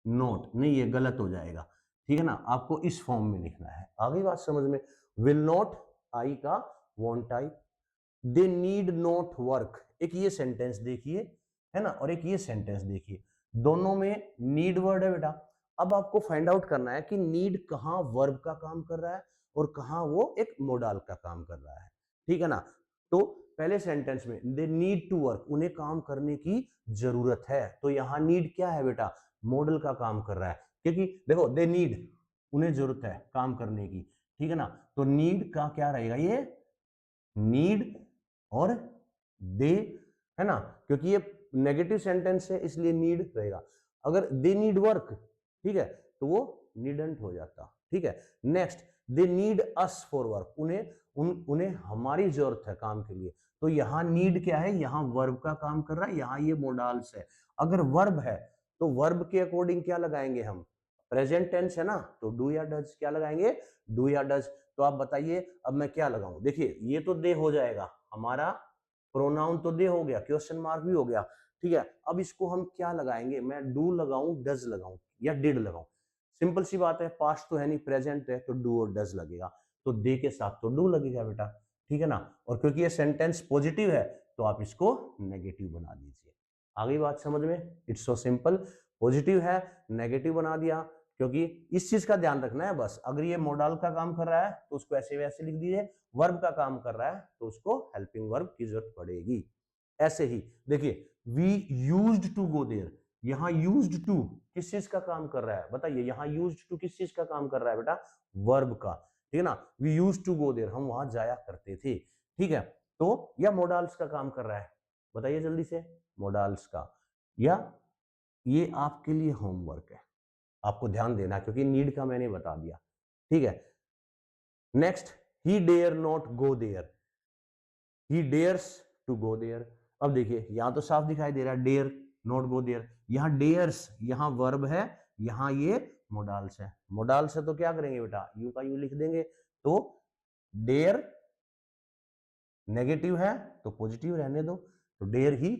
नॉट, नहीं ये गलत हो जाएगा। ठीक है ना, आपको इस फॉर्म में लिखना है। आ गई बात समझ में? विल नॉट आई का want I. They need not work, एक ये सेंटेंस देखिए, है ना, और एक ये सेंटेंस देखिए, दोनों में नीड वर्ड है बेटा। अब आपको फाइंड आउट करना है कि नीड कहां वर्ब का काम कर रहा है और कहां वो एक मोडाल का काम कर रहा है। ठीक है ना, तो पहले सेंटेंस में दे नीड टू वर्क, उन्हें काम करने की जरूरत है, तो यहां नीड क्या है बेटा? मॉडल का काम कर रहा है, क्योंकि देखो दे नीड, उन्हें जरूरत है काम करने की। ठीक है ना, तो नीड का क्या रहेगा? ये नीड और दे, है ना, क्योंकि ये नेगेटिव सेंटेंस है इसलिए नीड रहेगा। अगर दे नीड वर्क, ठीक है, तो वो नीडंट हो जाता। ठीक है, next, they need us for work, उन्हें हमारी जरूरत है काम के लिए, तो यहां नीड क्या है? यहां वर्ब का काम कर रहा है, यहां ये मोडाल्स है। अगर वर्ब है तो वर्ब के अकॉर्डिंग क्या लगाएंगे हम? प्रेजेंट टेंस है ना, तो डू या डज, क्या लगाएंगे? डू या डज। तो आप बताइए अब मैं क्या लगाऊं? देखिए ये तो दे हो जाएगा, हमारा प्रोनाउन तो दे हो गया, क्वेश्चन मार्क भी हो गया। ठीक है, अब इसको हम क्या लगाएंगे? मैं डू लगाऊं, डज लगाऊं या डिड लगाऊं? सिंपल सी बात है, पास्ट तो है नहीं, प्रेजेंट है, तो डू और डज लगेगा, तो दे के साथ तो डू लगेगा बेटा। ठीक है ना, और क्योंकि ये सेंटेंस पॉजिटिव है तो आप इसको नेगेटिव बना दीजिए। आ गई बात समझ में? It's so simple. पॉजिटिव है, नेगेटिव बना दिया, क्योंकि इस चीज का ध्यान रखना है बस। अगर ये मोडाल का काम कर रहा है तो उसको ऐसे वैसे लिख दीजिए, वर्ब का काम कर रहा है तो उसको हेल्पिंग वर्ब की जरूरत पड़ेगी। ऐसे ही देखिए, we used to go there, यहां यूज्ड टू किस चीज का काम कर रहा है? बताइए, यहां यूज्ड टू किस चीज का काम कर रहा है बेटा? वर्ब का। ठीक है ना, we used to go there, हम वहां जाया करते थे। ठीक है, तो या मोडाल्स का काम कर रहा है? बताइए जल्दी से, मोडाल्स का, या ये आपके लिए होमवर्क है, आपको ध्यान देना, क्योंकि नीड का मैंने बता दिया। ठीक है, next, he dare not go there, he dares to go there. अब देखिए यहां तो साफ दिखाई दे रहा है डेयर नॉट गो देयर, यहां डेयर्स, यहां वर्ब है, यहां ये मोडाल्स है। मोडाल्स है तो क्या करेंगे बेटा? यू का यू लिख देंगे, तो डेयर नेगेटिव है तो पॉजिटिव रहने दो, तो dare he.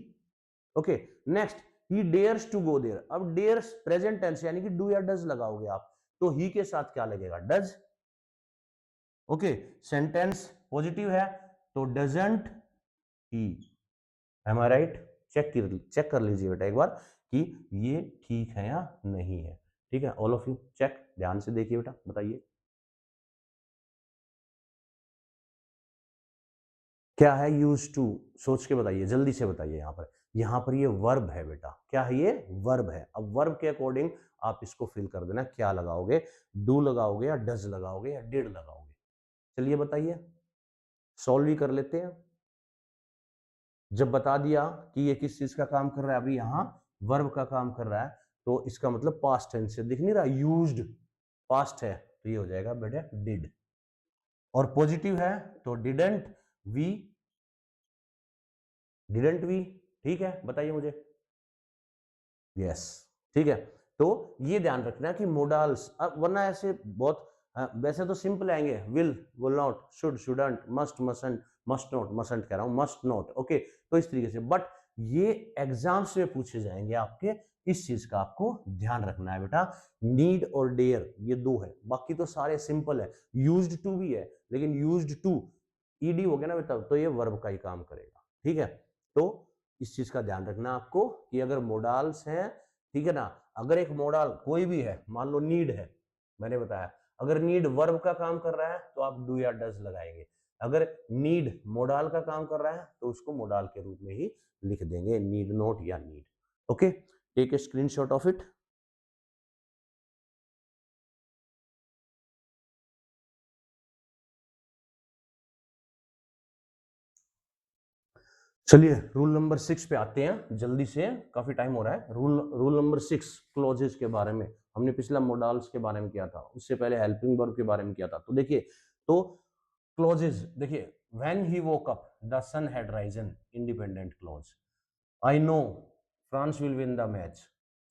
Okay, next, he dares to go there. अब डेयर्स प्रेजेंट टेंस यानी कि डू या डज लगाओगे आप, तो ही के साथ क्या लगेगा? डज। ओके, सेंटेंस पॉजिटिव है तो doesn't he. Am I right? Check कर लीजिए बेटा एक बार कि ये ठीक है या नहीं है। ठीक है, ऑल ऑफ यू चेक, ध्यान से देखिए बेटा, बताइए क्या है यूज टू। सोच के बताइए, जल्दी से बताइए। यहाँ पर ये वर्ब है बेटा, क्या है? ये वर्ब है। अब वर्ब के अकॉर्डिंग आप इसको फिल कर देना, क्या लगाओगे? डू लगाओगे या डज लगाओगे या डिड लगाओगे? चलिए बताइए, सॉल्व ही कर लेते हैं। जब बता दिया कि ये किस चीज का काम कर रहा है, अभी यहाँ वर्ब का काम कर रहा है, तो इसका मतलब पास्ट टेंस से दिख नहीं रहा, यूज्ड पास्ट है, तो ये हो जाएगा बेटा डिड। और पॉजिटिव है तो डिडंट वी। ठीक है, बताइए मुझे। यस, ठीक है, तो ये ध्यान रखना कि मोडाल्स, अब वरना ऐसे बहुत वैसे तो सिंपल आएंगे, will not, should shouldn't, must mustn't, must not, mustn't कह रहा हूं, मस्ट नॉट। ओके, तो इस तरीके से, बट ये एग्जाम्स में पूछे जाएंगे आपके, इस चीज का आपको ध्यान रखना है बेटा। नीड और डेयर ये दो है, बाकी तो सारे सिंपल है। यूज्ड टू भी है, लेकिन यूज्ड टू ईडी हो गया ना बेटा, तो ये वर्ब का ही काम करेगा। ठीक है, तो इस चीज का ध्यान रखना आपको कि अगर मोडाल्स हैं, ठीक है ना, अगर एक मोडाल कोई भी है, मान लो नीड है, मैंने बताया, अगर नीड वर्ब का काम कर रहा है तो आप डू या डज लगाएंगे। अगर नीड मोडाल का काम कर रहा है तो उसको मोडाल के रूप में ही लिख देंगे, नीड नोट या need. Okay, take a screenshot of it. चलिए रूल नंबर 6 पे आते हैं जल्दी से, काफी टाइम हो रहा है। रूल नंबर 6 क्लॉजेस के बारे में, हमने पिछला मोडाल्स के बारे में किया था, उससे पहले हेल्पिंग वर्ब के बारे में किया था। तो देखिए, तो क्लोजेस देखिए, when he woke up the sun had risen, independent clause. I know France will win the match,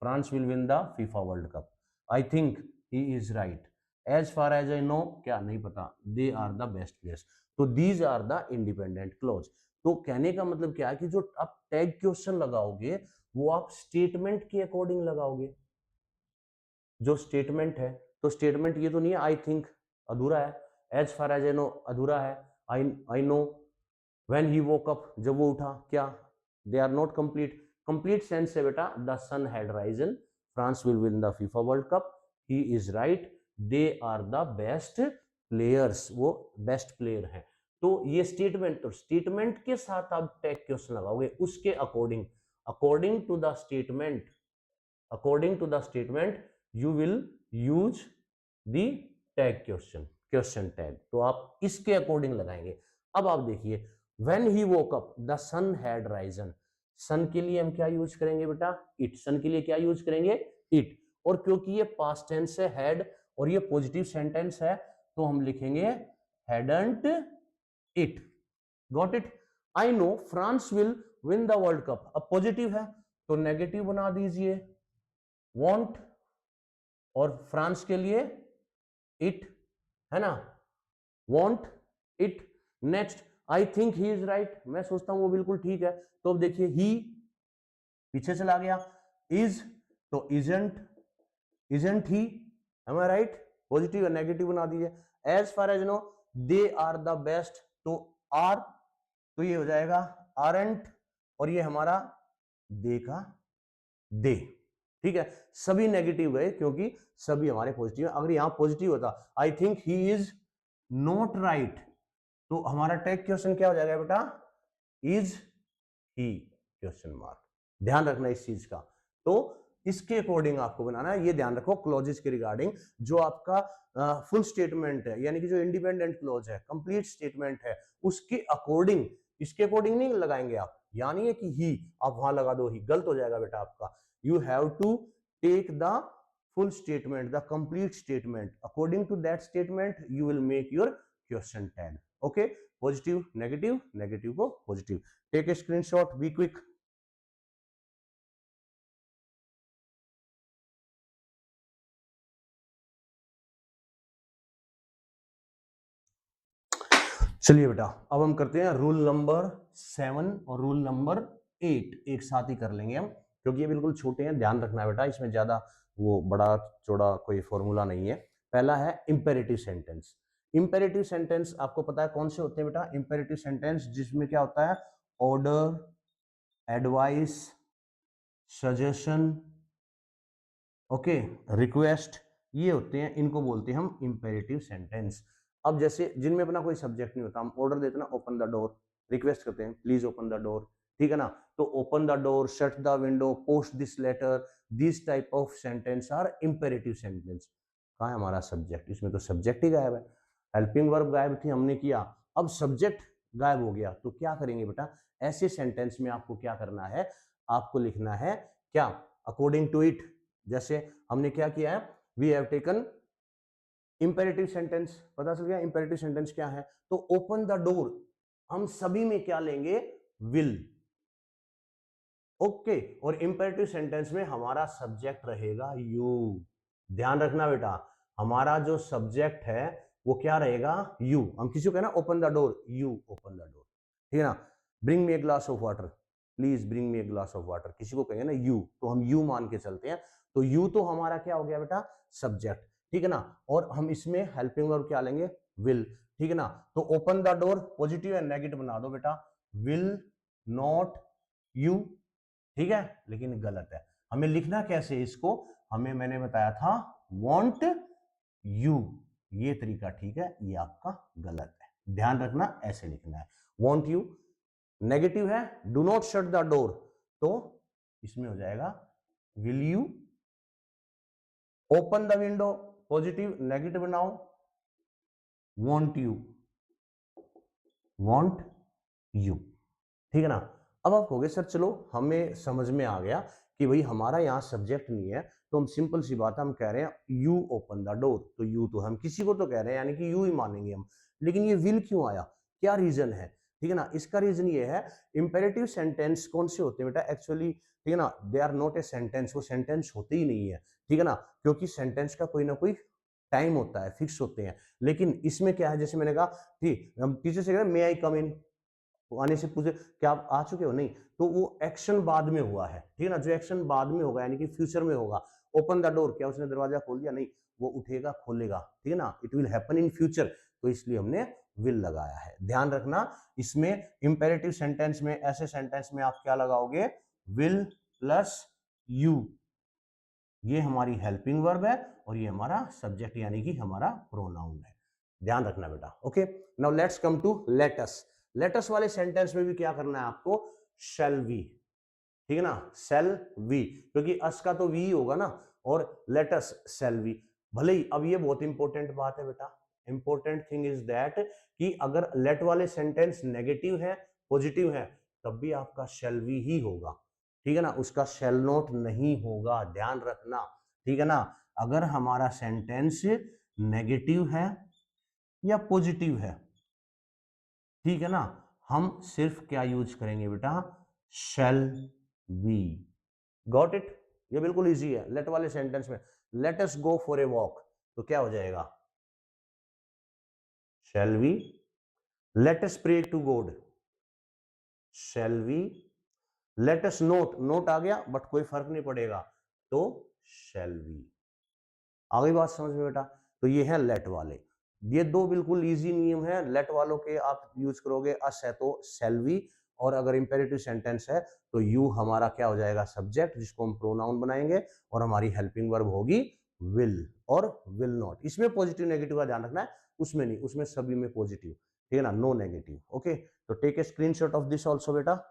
France will win the FIFA world cup, I think he is right, as far as I know, क्या नहीं पता, they are the best players. तो these are the independent clause. तो कहने का मतलब क्या है कि जो आप टैग क्वेश्चन लगाओगे वो आप स्टेटमेंट के अकॉर्डिंग लगाओगे। जो स्टेटमेंट है, तो स्टेटमेंट ये तो नहीं है आई थिंक, अधूरा है, as far as I know अधूरा है, I know, when he woke up जब वो उठा, क्या, they are not complete. Complete sense है बेटा, the sun had risen, France will win the FIFA world cup, he is right, they are the best players, वो best player हैं। तो ये स्टेटमेंट, तो स्टेटमेंट के साथ आप टैग क्वेश्चन लगाओगे उसके according, according to the statement, according to the statement you will use the tag question, question tag। तो आप इसके अकॉर्डिंग लगाएंगे। अब आप देखिए, when he woke up the sun had risen, सन के लिए हम क्या यूज करेंगे बेटा, इट, सन के लिए क्या यूज करेंगे, इट। और क्योंकि ये पास्ट टेंस है हैड और ये पॉजिटिव सेंटेंस है तो हम लिखेंगे hadn't it, got it. I know France will win the world cup, अब पॉजिटिव है तो नेगेटिव बना दीजिए वॉन्ट, और फ्रांस के लिए इट, है ना, want it. Next, I think he is right, मैं सोचता हूं वो बिल्कुल ठीक है, तो अब देखिए ही पीछे चला गया, इज तो isn't, isn't he, am I right, positive और नेगेटिव बना दीजिए। As far as know they are the best, तो आर, तो ये हो जाएगा आरंट, और ये हमारा दे का दे, ठीक है। सभी नेगेटिव गए क्योंकि सभी हमारे पॉजिटिव है। अगर यहां पॉजिटिव होता आई think he is not right, तो हमारा टैग क्वेश्चन क्या हो जाएगा बेटा, इज ही क्वेश्चन मार्क। ध्यान रखना इस चीज का। तो इसके अकॉर्डिंग आपको बनाना है, ये ध्यान रखो क्लॉजेस के रिगार्डिंग। जो आपका फुल स्टेटमेंट है यानी कि जो इंडिपेंडेंट क्लॉज है, कंप्लीट स्टेटमेंट है, उसके अकॉर्डिंग, इसके अकॉर्डिंग नहीं लगाएंगे आप, यानी है कि ही आप वहां लगा दो, ही गलत हो जाएगा बेटा आपका। You have to take the full statement, the complete statement. According to that statement, you will make your question tag. Okay? Positive, negative, negative को positive. Take a screenshot. Be quick. चलिए बेटा, अब हम करते हैं रूल नंबर 7 और rule number 8 एक साथ ही कर लेंगे हम, क्योंकि ये बिल्कुल छोटे हैं। ध्यान रखना है बेटा, इसमें ज्यादा वो बड़ा चौड़ा कोई फॉर्मूला नहीं है। पहला है इंपेरेटिव सेंटेंस। इंपेरेटिव सेंटेंस आपको पता है कौन से होते हैं बेटा, इंपेरेटिव सेंटेंस जिसमें क्या होता है, order, advice, suggestion, okay, request, ये होते हैं, इनको बोलते हैं हम इंपेरेटिव सेंटेंस। अब जैसे जिनमें अपना कोई सब्जेक्ट नहीं होता, हम ऑर्डर देते ना, ओपन द डोर, रिक्वेस्ट करते हैं प्लीज ओपन द डोर, ठीक है ना, तो open the door, shut the window, post this letter, this type of sentence are imperative sentence. कहाँ है हमारा सब्जेक्ट, इसमें तो सब्जेक्ट ही गायब है, हेल्पिंग वर्ब गायब थी, हमने किया, अब सब्जेक्ट गायब हो गया, तो क्या करेंगे बेटा, ऐसे सेंटेंस में आपको क्या करना है, आपको लिखना है क्या, अकॉर्डिंग टू इट। जैसे हमने क्या किया है, we have taken imperative sentence, पता चल गया इंपेरेटिव सेंटेंस क्या है, तो ओपन द डोर, हम सभी में क्या लेंगे, विल, ओके, और इंपेरेटिव सेंटेंस में हमारा सब्जेक्ट रहेगा यू। ध्यान रखना बेटा, हमारा जो सब्जेक्ट है वो क्या रहेगा, यू। हम किसी को कहना open the door, you open the door, ठीक है ना, bring me a glass of water, please bring me a glass of water, किसी को कहेंगे ना यू, तो हम यू मान के चलते हैं, तो यू तो हमारा क्या हो गया बेटा, सब्जेक्ट, ठीक है ना, और हम इसमें हेल्पिंग वर्ब क्या लेंगे, विल, ठीक है ना, तो open the door positive and negative बना दो बेटा, विल नॉट यू, ठीक है, लेकिन गलत है, हमें लिखना कैसे इसको, हमें मैंने बताया था want you, ये तरीका ठीक है, ये आपका गलत है, ध्यान रखना ऐसे लिखना है, want you। नेगेटिव है do not shut the door, तो इसमें हो जाएगा will you open the window, positive, negative बनाओ want you, want you, ठीक है ना। अब आप कहोगे सर चलो हमें समझ में आ गया कि भाई हमारा यहाँ सब्जेक्ट नहीं है, तो हम सिंपल सी बात है, हम कह रहे हैं यू ओपन द डोर, तो यू तो हम किसी को तो कह रहे हैं, यानी कि यू ही मानेंगे हम, लेकिन ये विल क्यों आया, क्या रीजन है, ठीक है ना। इसका रीजन ये है, इंपेरेटिव सेंटेंस कौन से होते हैं बेटा एक्चुअली, ठीक है ना, they are not a sentence, वो सेंटेंस होते ही नहीं है, ठीक है ना, क्योंकि सेंटेंस का कोई ना कोई टाइम होता है, फिक्स होते हैं। लेकिन इसमें क्या है, जैसे मैंने कहा ठीक, हम टीचर से कह रहे मे आई कम इन, आने से पूछे क्या आप आ चुके हो, नहीं, तो वो एक्शन बाद में हुआ है, ठीक है ना, जो एक्शन बाद में होगा यानी कि फ्यूचर में होगा। ओपन द डोर, क्या उसने दरवाजा खोल दिया, नहीं, वो उठेगा खोलेगा, ठीक है ना, it will happen in future, तो इसलिए हमने विल लगाया है। ध्यान रखना, इसमें इंपेरेटिव सेंटेंस में, ऐसे सेंटेंस में आप क्या लगाओगे, विल प्लस यू, ये हमारी हेल्पिंग वर्ब है और ये हमारा सब्जेक्ट यानी कि हमारा प्रोनाउन है। ध्यान रखना बेटा। Okay, now let's come to let's. Let's वाले सेंटेंस में भी क्या करना है आपको, शैल वी, ठीक है ना, सेल वी, क्योंकि अस का तो वी होगा ना, और लेटस सेल वी। भले ही, अब ये बहुत इंपॉर्टेंट बात है बेटा, इंपॉर्टेंट थिंग इज दैट कि अगर लेट वाले सेंटेंस नेगेटिव है, पॉजिटिव है, तब भी आपका शेल वी ही होगा, ठीक है ना, उसका शेल नोट नहीं होगा, ध्यान रखना, ठीक है ना। अगर हमारा सेंटेंस नेगेटिव है या पॉजिटिव है, ठीक है ना, हम सिर्फ क्या यूज करेंगे बेटा, शेल वी। गॉट इट, ये बिल्कुल इजी है। लेट वाले सेंटेंस में let us go for a walk, तो क्या हो जाएगा, shall we. Let us pray to God, shall we. Let us note, note आ गया बट कोई फर्क नहीं पड़ेगा, तो शेल वी। आ गई बात समझ में बेटा। तो ये है लेट वाले, ये दो बिल्कुल इजी नियम है। लेट वालों के आप यूज करोगे, अस है तो शेल वी, और अगर इंपेरेटिव सेंटेंस है तो यू हमारा क्या हो जाएगा, सब्जेक्ट, जिसको हम प्रोनाउन बनाएंगे, और हमारी हेल्पिंग वर्ब होगी विल और विल नॉट। इसमें पॉजिटिव नेगेटिव का ध्यान रखना है, उसमें नहीं, उसमें सभी में पॉजिटिव, ठीक है ना, नो नेगेटिव। ओके, तो take a screenshot of this also बेटा।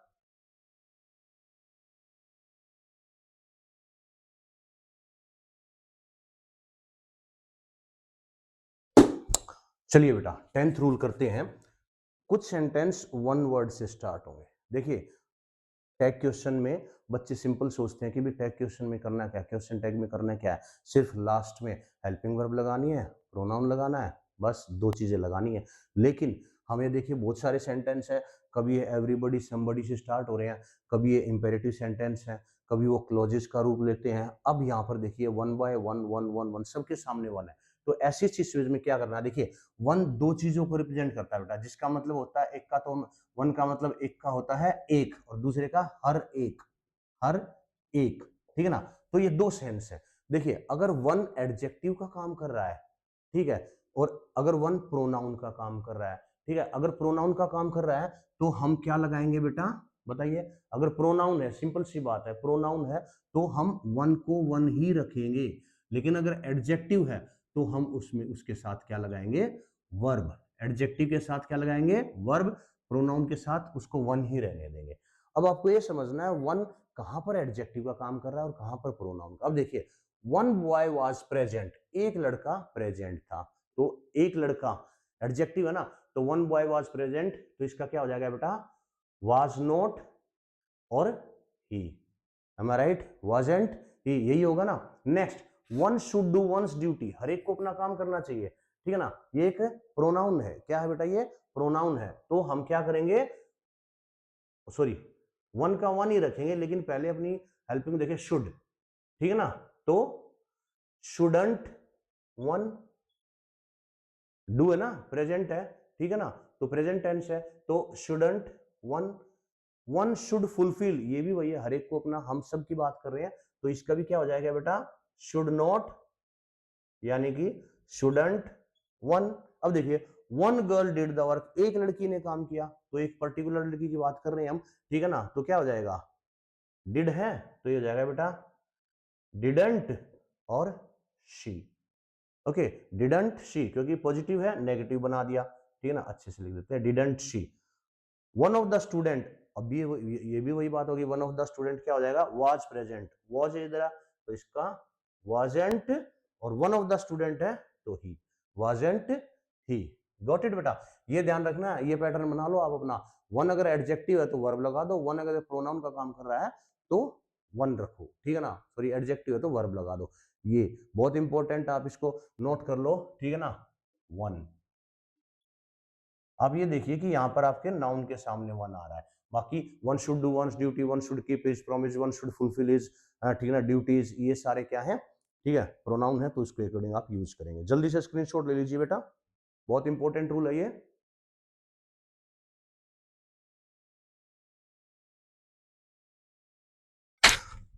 चलिए बेटा, 10th रूल करते हैं। कुछ सेंटेंस वन वर्ड से स्टार्ट होंगे। देखिए, टैग क्वेश्चन में बच्चे सिंपल सोचते हैं कि भी टैग क्वेश्चन में करना क्या, क्वेश्चन टैग में करना क्या है, सिर्फ लास्ट में हेल्पिंग वर्ब लगानी है, प्रोनाउन लगाना है, बस दो चीजें लगानी है। लेकिन हमें देखिए बहुत सारे सेंटेंस है, कभी ये एवरीबडी समबडी से स्टार्ट हो रहे हैं, कभी ये इंपेरेटिव सेंटेंस है, कभी वो क्लोजेस का रूप लेते हैं। अब यहाँ पर देखिए one by one one one one सबके सामने वन है, तो ऐसी सिचुएशन में क्या करना है, देखिए वन दो चीजों को रिप्रेजेंट करता है बेटा, जिसका मतलब होता है एक का तो वन का मतलब एक का होता है एक, और दूसरे का हर एक, हर एक, ठीक है ना। तो ये दो सेंस है। देखिए अगर वन एडजेक्टिव का काम कर रहा है, ठीक है, और अगर वन प्रोनाउन का काम कर रहा है, ठीक है, अगर प्रोनाउन का काम कर रहा है तो हम क्या लगाएंगे बेटा, बताइए। अगर प्रोनाउन है, सिंपल सी बात है, प्रोनाउन है तो हम वन को वन ही रखेंगे। लेकिन अगर एडजेक्टिव है तो हम उसमें उसके साथ क्या लगाएंगे, वर्ब। एडजेक्टिव के साथ क्या लगाएंगे, वर्ब। प्रोनाउन के साथ उसको वन ही रहने देंगे। अब आपको ये समझना है वन कहां पर एडजेक्टिव का काम कर रहा है और कहां पर प्रोनाउन का। अब देखिए, वन बॉय वाज प्रेजेंट, एक लड़का प्रेजेंट था, तो एक लड़का एडजेक्टिव है ना, तो वन बॉय वाज प्रेजेंट, तो इसका क्या हो जाएगा बेटा, वाज नॉट और he, am I right, wasn't he, यही होगा ना। Next, one should do one's duty, हर एक को अपना काम करना चाहिए, ठीक है ना, ये एक प्रोनाउन है, क्या है बेटा, ये प्रोनाउन है। तो हम क्या करेंगे, सॉरी, वन का वन ही रखेंगे, लेकिन पहले अपनी हेल्पिंग देखें, शुड, ठीक है ना, तो शुडंट वन डू है ना, प्रेजेंट है, ठीक है ना, तो प्रेजेंट टेंस है, तो shouldn't one, one should fulfil, ये भी वही है, हर एक को अपना, हम सब की बात कर रहे हैं, तो इसका भी क्या हो जाएगा बेटा, शुड नॉट, यानी कि शुडंट वन। अब देखिए, one girl did the work, एक लड़की ने काम किया, तो एक पर्टिकुलर लड़की की बात कर रहे हैं हम, ठीक है ना, तो क्या हो जाएगा, डिड है, तो ये हो जाएगा बेटा डिडंट और शी। ओके, डिडंट शी, क्योंकि पॉजिटिव है, नेगेटिव बना दिया, ठीक है ना, अच्छे से लिख देते हैं, didn't she. One of the student, अब ये भी वही बात होगी, वन ऑफ द स्टूडेंट क्या हो जाएगा, वाज प्रेजेंट, वाज इधर, तो इसका वाजेंट, और वन ऑफ द स्टूडेंट है तो ही, वाजेंट ही। गॉट इट बेटा, ये ध्यान रखना, ये पैटर्न बना लो आप अपना। वन अगर एडजेक्टिव है तो वर्ब लगा दो, वन अगर प्रोनाउन का काम कर रहा है तो वन रखो, ठीक है ना, सॉरी एडजेक्टिव है तो वर्ब लगा दो। ये बहुत इंपॉर्टेंट, आप इसको नोट कर लो, ठीक है ना, वन। आप ये देखिए कि यहाँ पर आपके नाउन के सामने वन आ रहा है, बाकी one should do one's duty, one should keep his promise, one should fulfil his, ठीक है ना, ड्यूटीज, ये सारे क्या है, ठीक है, प्रोनाउन है, तो इसके अकॉर्डिंग आप यूज करेंगे। जल्दी से स्क्रीनशॉट ले लीजिए बेटा, बहुत इंपॉर्टेंट रूल है ये।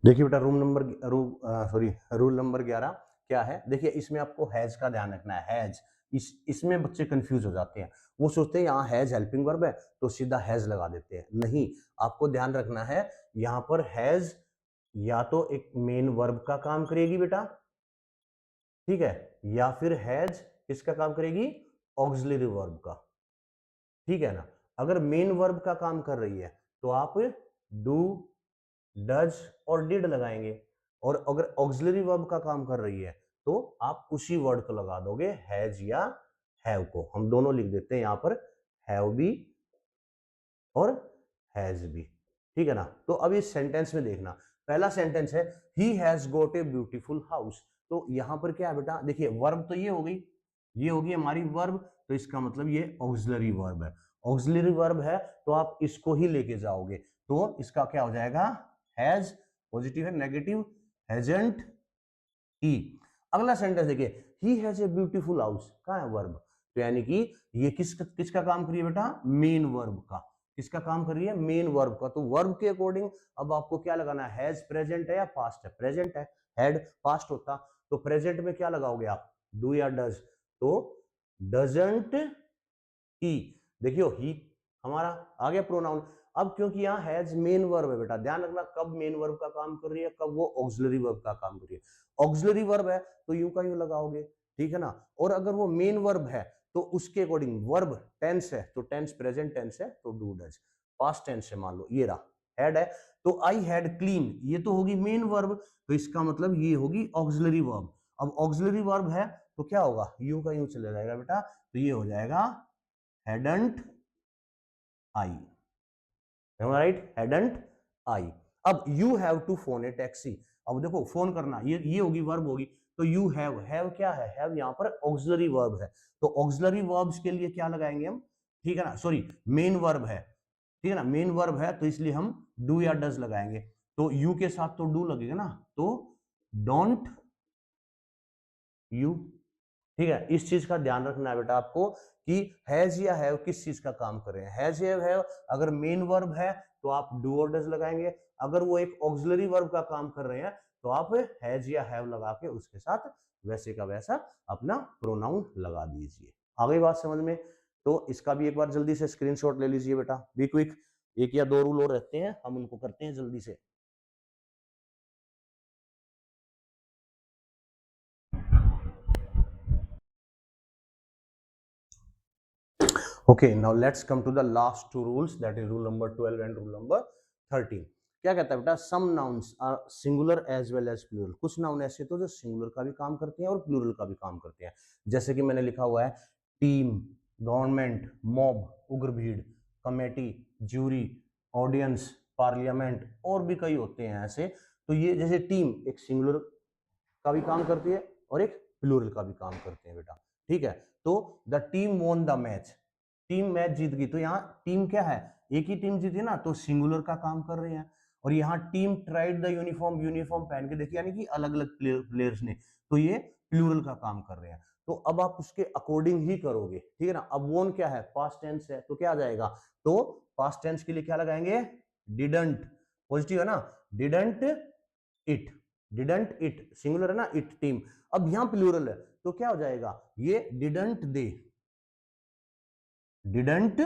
देखिए बेटा रूल नंबर 11 क्या है, देखिए इसमें आपको हैज का ध्यान रखना है। हैज, इसमें बच्चे कंफ्यूज हो जाते हैं, वो सोचते हैं यहाँ हैज हेल्पिंग वर्ब है तो सीधा हैज लगा देते हैं, नहीं, आपको ध्यान रखना है यहाँ पर हैज या तो एक मेन वर्ब का काम करेगी बेटा, ठीक है, या फिर हैज किसका काम करेगी, ऑक्सिलरी वर्ब का, ठीक है ना। अगर मेन वर्ब का काम कर रही है तो आप डू, डज और डिड लगाएंगे, और अगर ऑक्सिलरी वर्ब का काम कर रही है तो आप उसी वर्ड को लगा दोगे, हैज या हैव को। हम दोनों लिख देते हैं यहां पर, हैव भी और हैज भी, ठीक है ना। तो अब इस सेंटेंस में देखना, पहला सेंटेंस है he has got a beautiful house, तो यहां पर क्या है बेटा, देखिए वर्ब तो ये हो गई, ये होगी हमारी वर्ब, तो इसका मतलब ये ऑक्सिलरी वर्ब है। ऑक्सिलरी वर्ब है तो आप इसको ही लेके जाओगे, तो इसका क्या हो जाएगा, हैज पॉजिटिव है, नेगेटिव हैजंट ही। अगला सेंटेंस देखिए, he has a beautiful house, कहां है वर्ब, तो यानी कि ये किसका काम कर रही है बेटा, मेन वर्ब का, किसका काम कर रही है, मेन वर्ब का। तो वर्ब के अकॉर्डिंग अब आपको क्या लगाना है, हैज प्रेजेंट है या पास्ट है, प्रेजेंट है, हैड पास्ट होता, तो प्रेजेंट में क्या लगाओगे आप, डू या डज, तो डजंट ही, देखियो ही हमारा आ गया प्रोनाउन। अब क्योंकि यहाँ हैज मेन वर्ब है बेटा, ध्यान रखना कब मेन वर्ब का काम कर रही है, कब वो ऑक्सिलरी वर्ब का काम कर रही है। ऑक्सिलरी वर्ब है तो यूं का यूं लगाओगे, ठीक है ना, और अगर वो मेन वर्ब है तो उसके अकॉर्डिंग, वर्ब टेंस है तो टेंस प्रेजेंट टेंस है तो डू डज, पास्ट टेंस है मान लो ये रहा, हैड है तो आई हैड क्लीन, ये तो होगी मेन वर्ब, तो इसका मतलब ये होगी ऑक्सिलरी वर्ब। अब ऑक्सिलरी वर्ब है तो क्या होगा, यूं का यूं चले जाएगा बेटा, तो ये हो जाएगा hadn't I, right, hadn't I। अब you have to phone a taxi, अब देखो फोन करना, ये होगी वर्ब होगी, तो you have क्या है, have यहाँ पर ऑक्सिलरी वर्ब है, तो ऑक्सिलरी वर्ब्स के लिए क्या लगाएंगे हम, ठीक है ना, सॉरी मेन वर्ब है, ठीक है ना, मेन वर्ब है तो इसलिए हम डू या डज लगाएंगे, तो यू के साथ तो डू लगेगा ना, तो डोंट यू, ठीक है, इस चीज का ध्यान रखना है बेटा आपको कि हैज या हैव किस चीज का काम कर रहे हैं, हैज या हैव अगर मेन वर्ब है तो आप डू और डज लगाएंगे, अगर वो एक ऑक्सिलरी वर्ब का काम कर रहे हैं तो आप हैज या हैव लगा के उसके साथ वैसे का वैसा अपना प्रोनाउन लगा दीजिए। आ गई बात समझ में, तो इसका भी एक बार जल्दी से स्क्रीनशॉट ले लीजिए बेटा, बी क्विक, एक या दो रूल और रहते हैं हम उनको करते हैं जल्दी से। Okay, now let's come to the last two rules, that is rule number 12 and rule number 13। क्या कहता है बेटा, some nouns are singular as well as plural, कुछ नाउन ऐसे तो जो सिंगुलर का भी काम करते हैं और प्लूरल का भी काम करते हैं, जैसे कि मैंने लिखा हुआ है टीम, गवर्नमेंट, मॉब उग्र भीड़, कमेटी, ज्यूरी, ऑडियंस, पार्लियामेंट, और भी कई होते हैं ऐसे। तो ये जैसे टीम एक सिंगुलर का भी काम करती है और एक प्लूरल का भी काम करते हैं बेटा, ठीक है। तो the team won the match, team match जीत गई, तो यहाँ टीम क्या है, एक ही टीम जीती ना, तो सिंगुलर का काम कर रहे हैं। और यहाँ team tried the uniform, uniform पहन के देखिए, यानी कि अलग अलग प्लेयर्स ने, तो ये प्लूरल का काम कर रहे हैं। तो अब आप उसके अकॉर्डिंग ही करोगे, ठीक है ना। अब वोन क्या है, पास्ट टेंस है, तो क्या आ जाएगा, तो पास्ट टेंस के लिए क्या लगाएंगे, डिडंट, पॉजिटिव है ना, didn't it, didn't it singular है ना, इट टीम। अब यहां प्लूरल है तो क्या हो जाएगा, ये didn't they, didn't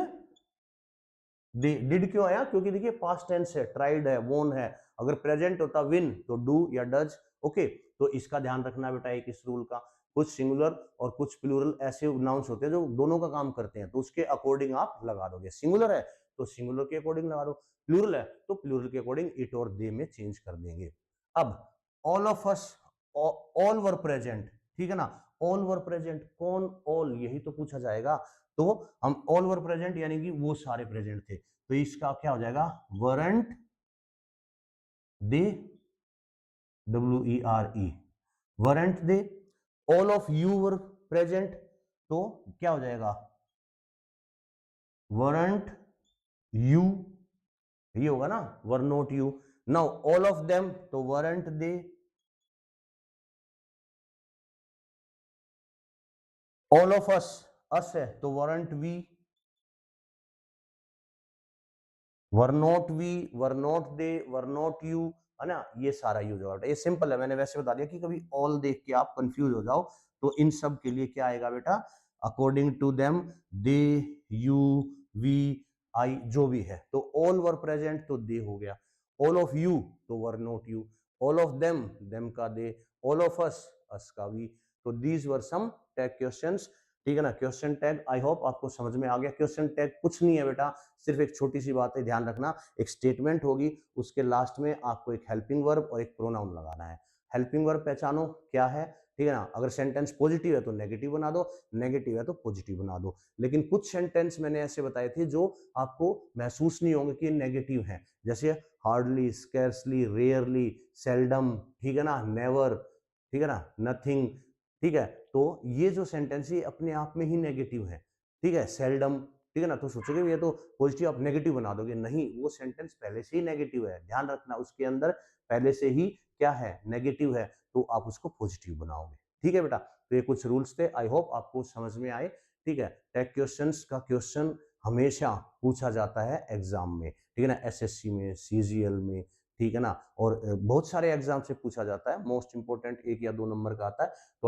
they, did क्यों आया, क्योंकि देखिए पास्ट टेंस है, ट्राइड है, वोन है, अगर प्रेजेंट होता विन तो डू या डज, ओके। तो इसका ध्यान रखना बेटा एक इस रूल का, कुछ सिंगुलर और कुछ प्लूरल ऐसे नाउंस होते हैं जो दोनों का काम करते हैं, तो उसके अकॉर्डिंग आप लगा दोगे, सिंगुलर है तो सिंगुलर के अकॉर्डिंग लगा दो, प्लूरल है तो प्लूरल के अकॉर्डिंग इट और दे में चेंज कर देंगे। अब all of us, all were present, ठीक है ना, ऑल वर प्रेजेंट, कौन ऑल, यही तो पूछा जाएगा, तो हम ऑल वर प्रेजेंट यानी कि वो सारे प्रेजेंट थे, तो इसका क्या हो जाएगा, weren't they, WERE, weren't they, all of you were present, तो क्या हो जाएगा, weren't you, ये होगा ना, were not you. now all of them, तो weren't they, all of us है तो weren't we, were not we, were not they, were not you, है ना, ये सारा यूज होगा बेटा। ये सिंपल है, मैंने वैसे बता दिया कि कभी ऑल देख के आप कंफ्यूज हो जाओ तो इन सब के लिए क्या आएगा बेटा, according to them, they, you, we, I, जो भी है। तो ऑल वर प्रेजेंट तो दे हो गया, ऑल ऑफ यू तो were not you, all of them का दे, ऑल ऑफ अस का वी। तो these were some tag questions, ठीक है ना। क्वेश्चन टैग आई होप आपको समझ में आ गया। क्वेश्चन टैग कुछ नहीं है बेटा, सिर्फ एक छोटी सी बात है, ध्यान रखना, एक स्टेटमेंट होगी, उसके लास्ट में आपको एक हेल्पिंग वर्ब और एक प्रोनाउन लगाना है। हेल्पिंग वर्ब पहचानो क्या है, ठीक है ना। अगर सेंटेंस पॉजिटिव है तो नेगेटिव बना दो, नेगेटिव है तो पॉजिटिव बना दो। लेकिन कुछ सेंटेंस मैंने ऐसे बताए थे जो आपको महसूस नहीं होंगे कि नेगेटिव है, जैसे हार्डली, स्कैर्सली, रेयरली, सेल्डम, ठीक है ना, नेवर, ठीक है ना, नथिंग, ठीक है। तो ये जो सेंटेंस ये अपने आप में ही नेगेटिव है, ठीक है, सेल्डम, ठीक है ना। तो सोचोगे ये तो पॉजिटिव, आप नेगेटिव बना दोगे, नहीं, वो सेंटेंस पहले से ही नेगेटिव है, ध्यान रखना, उसके अंदर पहले से ही क्या है, नेगेटिव है, तो आप उसको पॉजिटिव बनाओगे, ठीक है बेटा। तो ये कुछ रूल्स थे, आई होप आपको समझ में आए, ठीक है। टैग क्वेश्चंस का क्वेश्चन हमेशा पूछा जाता है एग्जाम में, ठीक है ना, एसएससी में, सीजीएल में, ठीक है ना, और बहुत सारे एग्जाम से पूछा जाता है, मोस्ट इंपोर्टेंट 1 या 2 नंबर का आता है। तो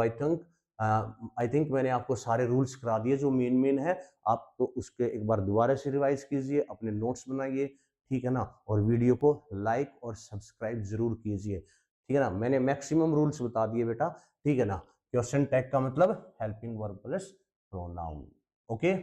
आई थिंक मैंने आपको सारे रूल्स करा दिए जो मेन मेन है। आप तो उसके एक बार दोबारा से रिवाइज कीजिए, अपने नोट्स बनाइए, ठीक है ना, और वीडियो को लाइक और सब्सक्राइब जरूर कीजिए, ठीक है ना। मैंने मैक्सिमम रूल्स बता दिए बेटा, ठीक है ना। क्वेश्चन टैग का मतलब helping verb plus pronoun, okay.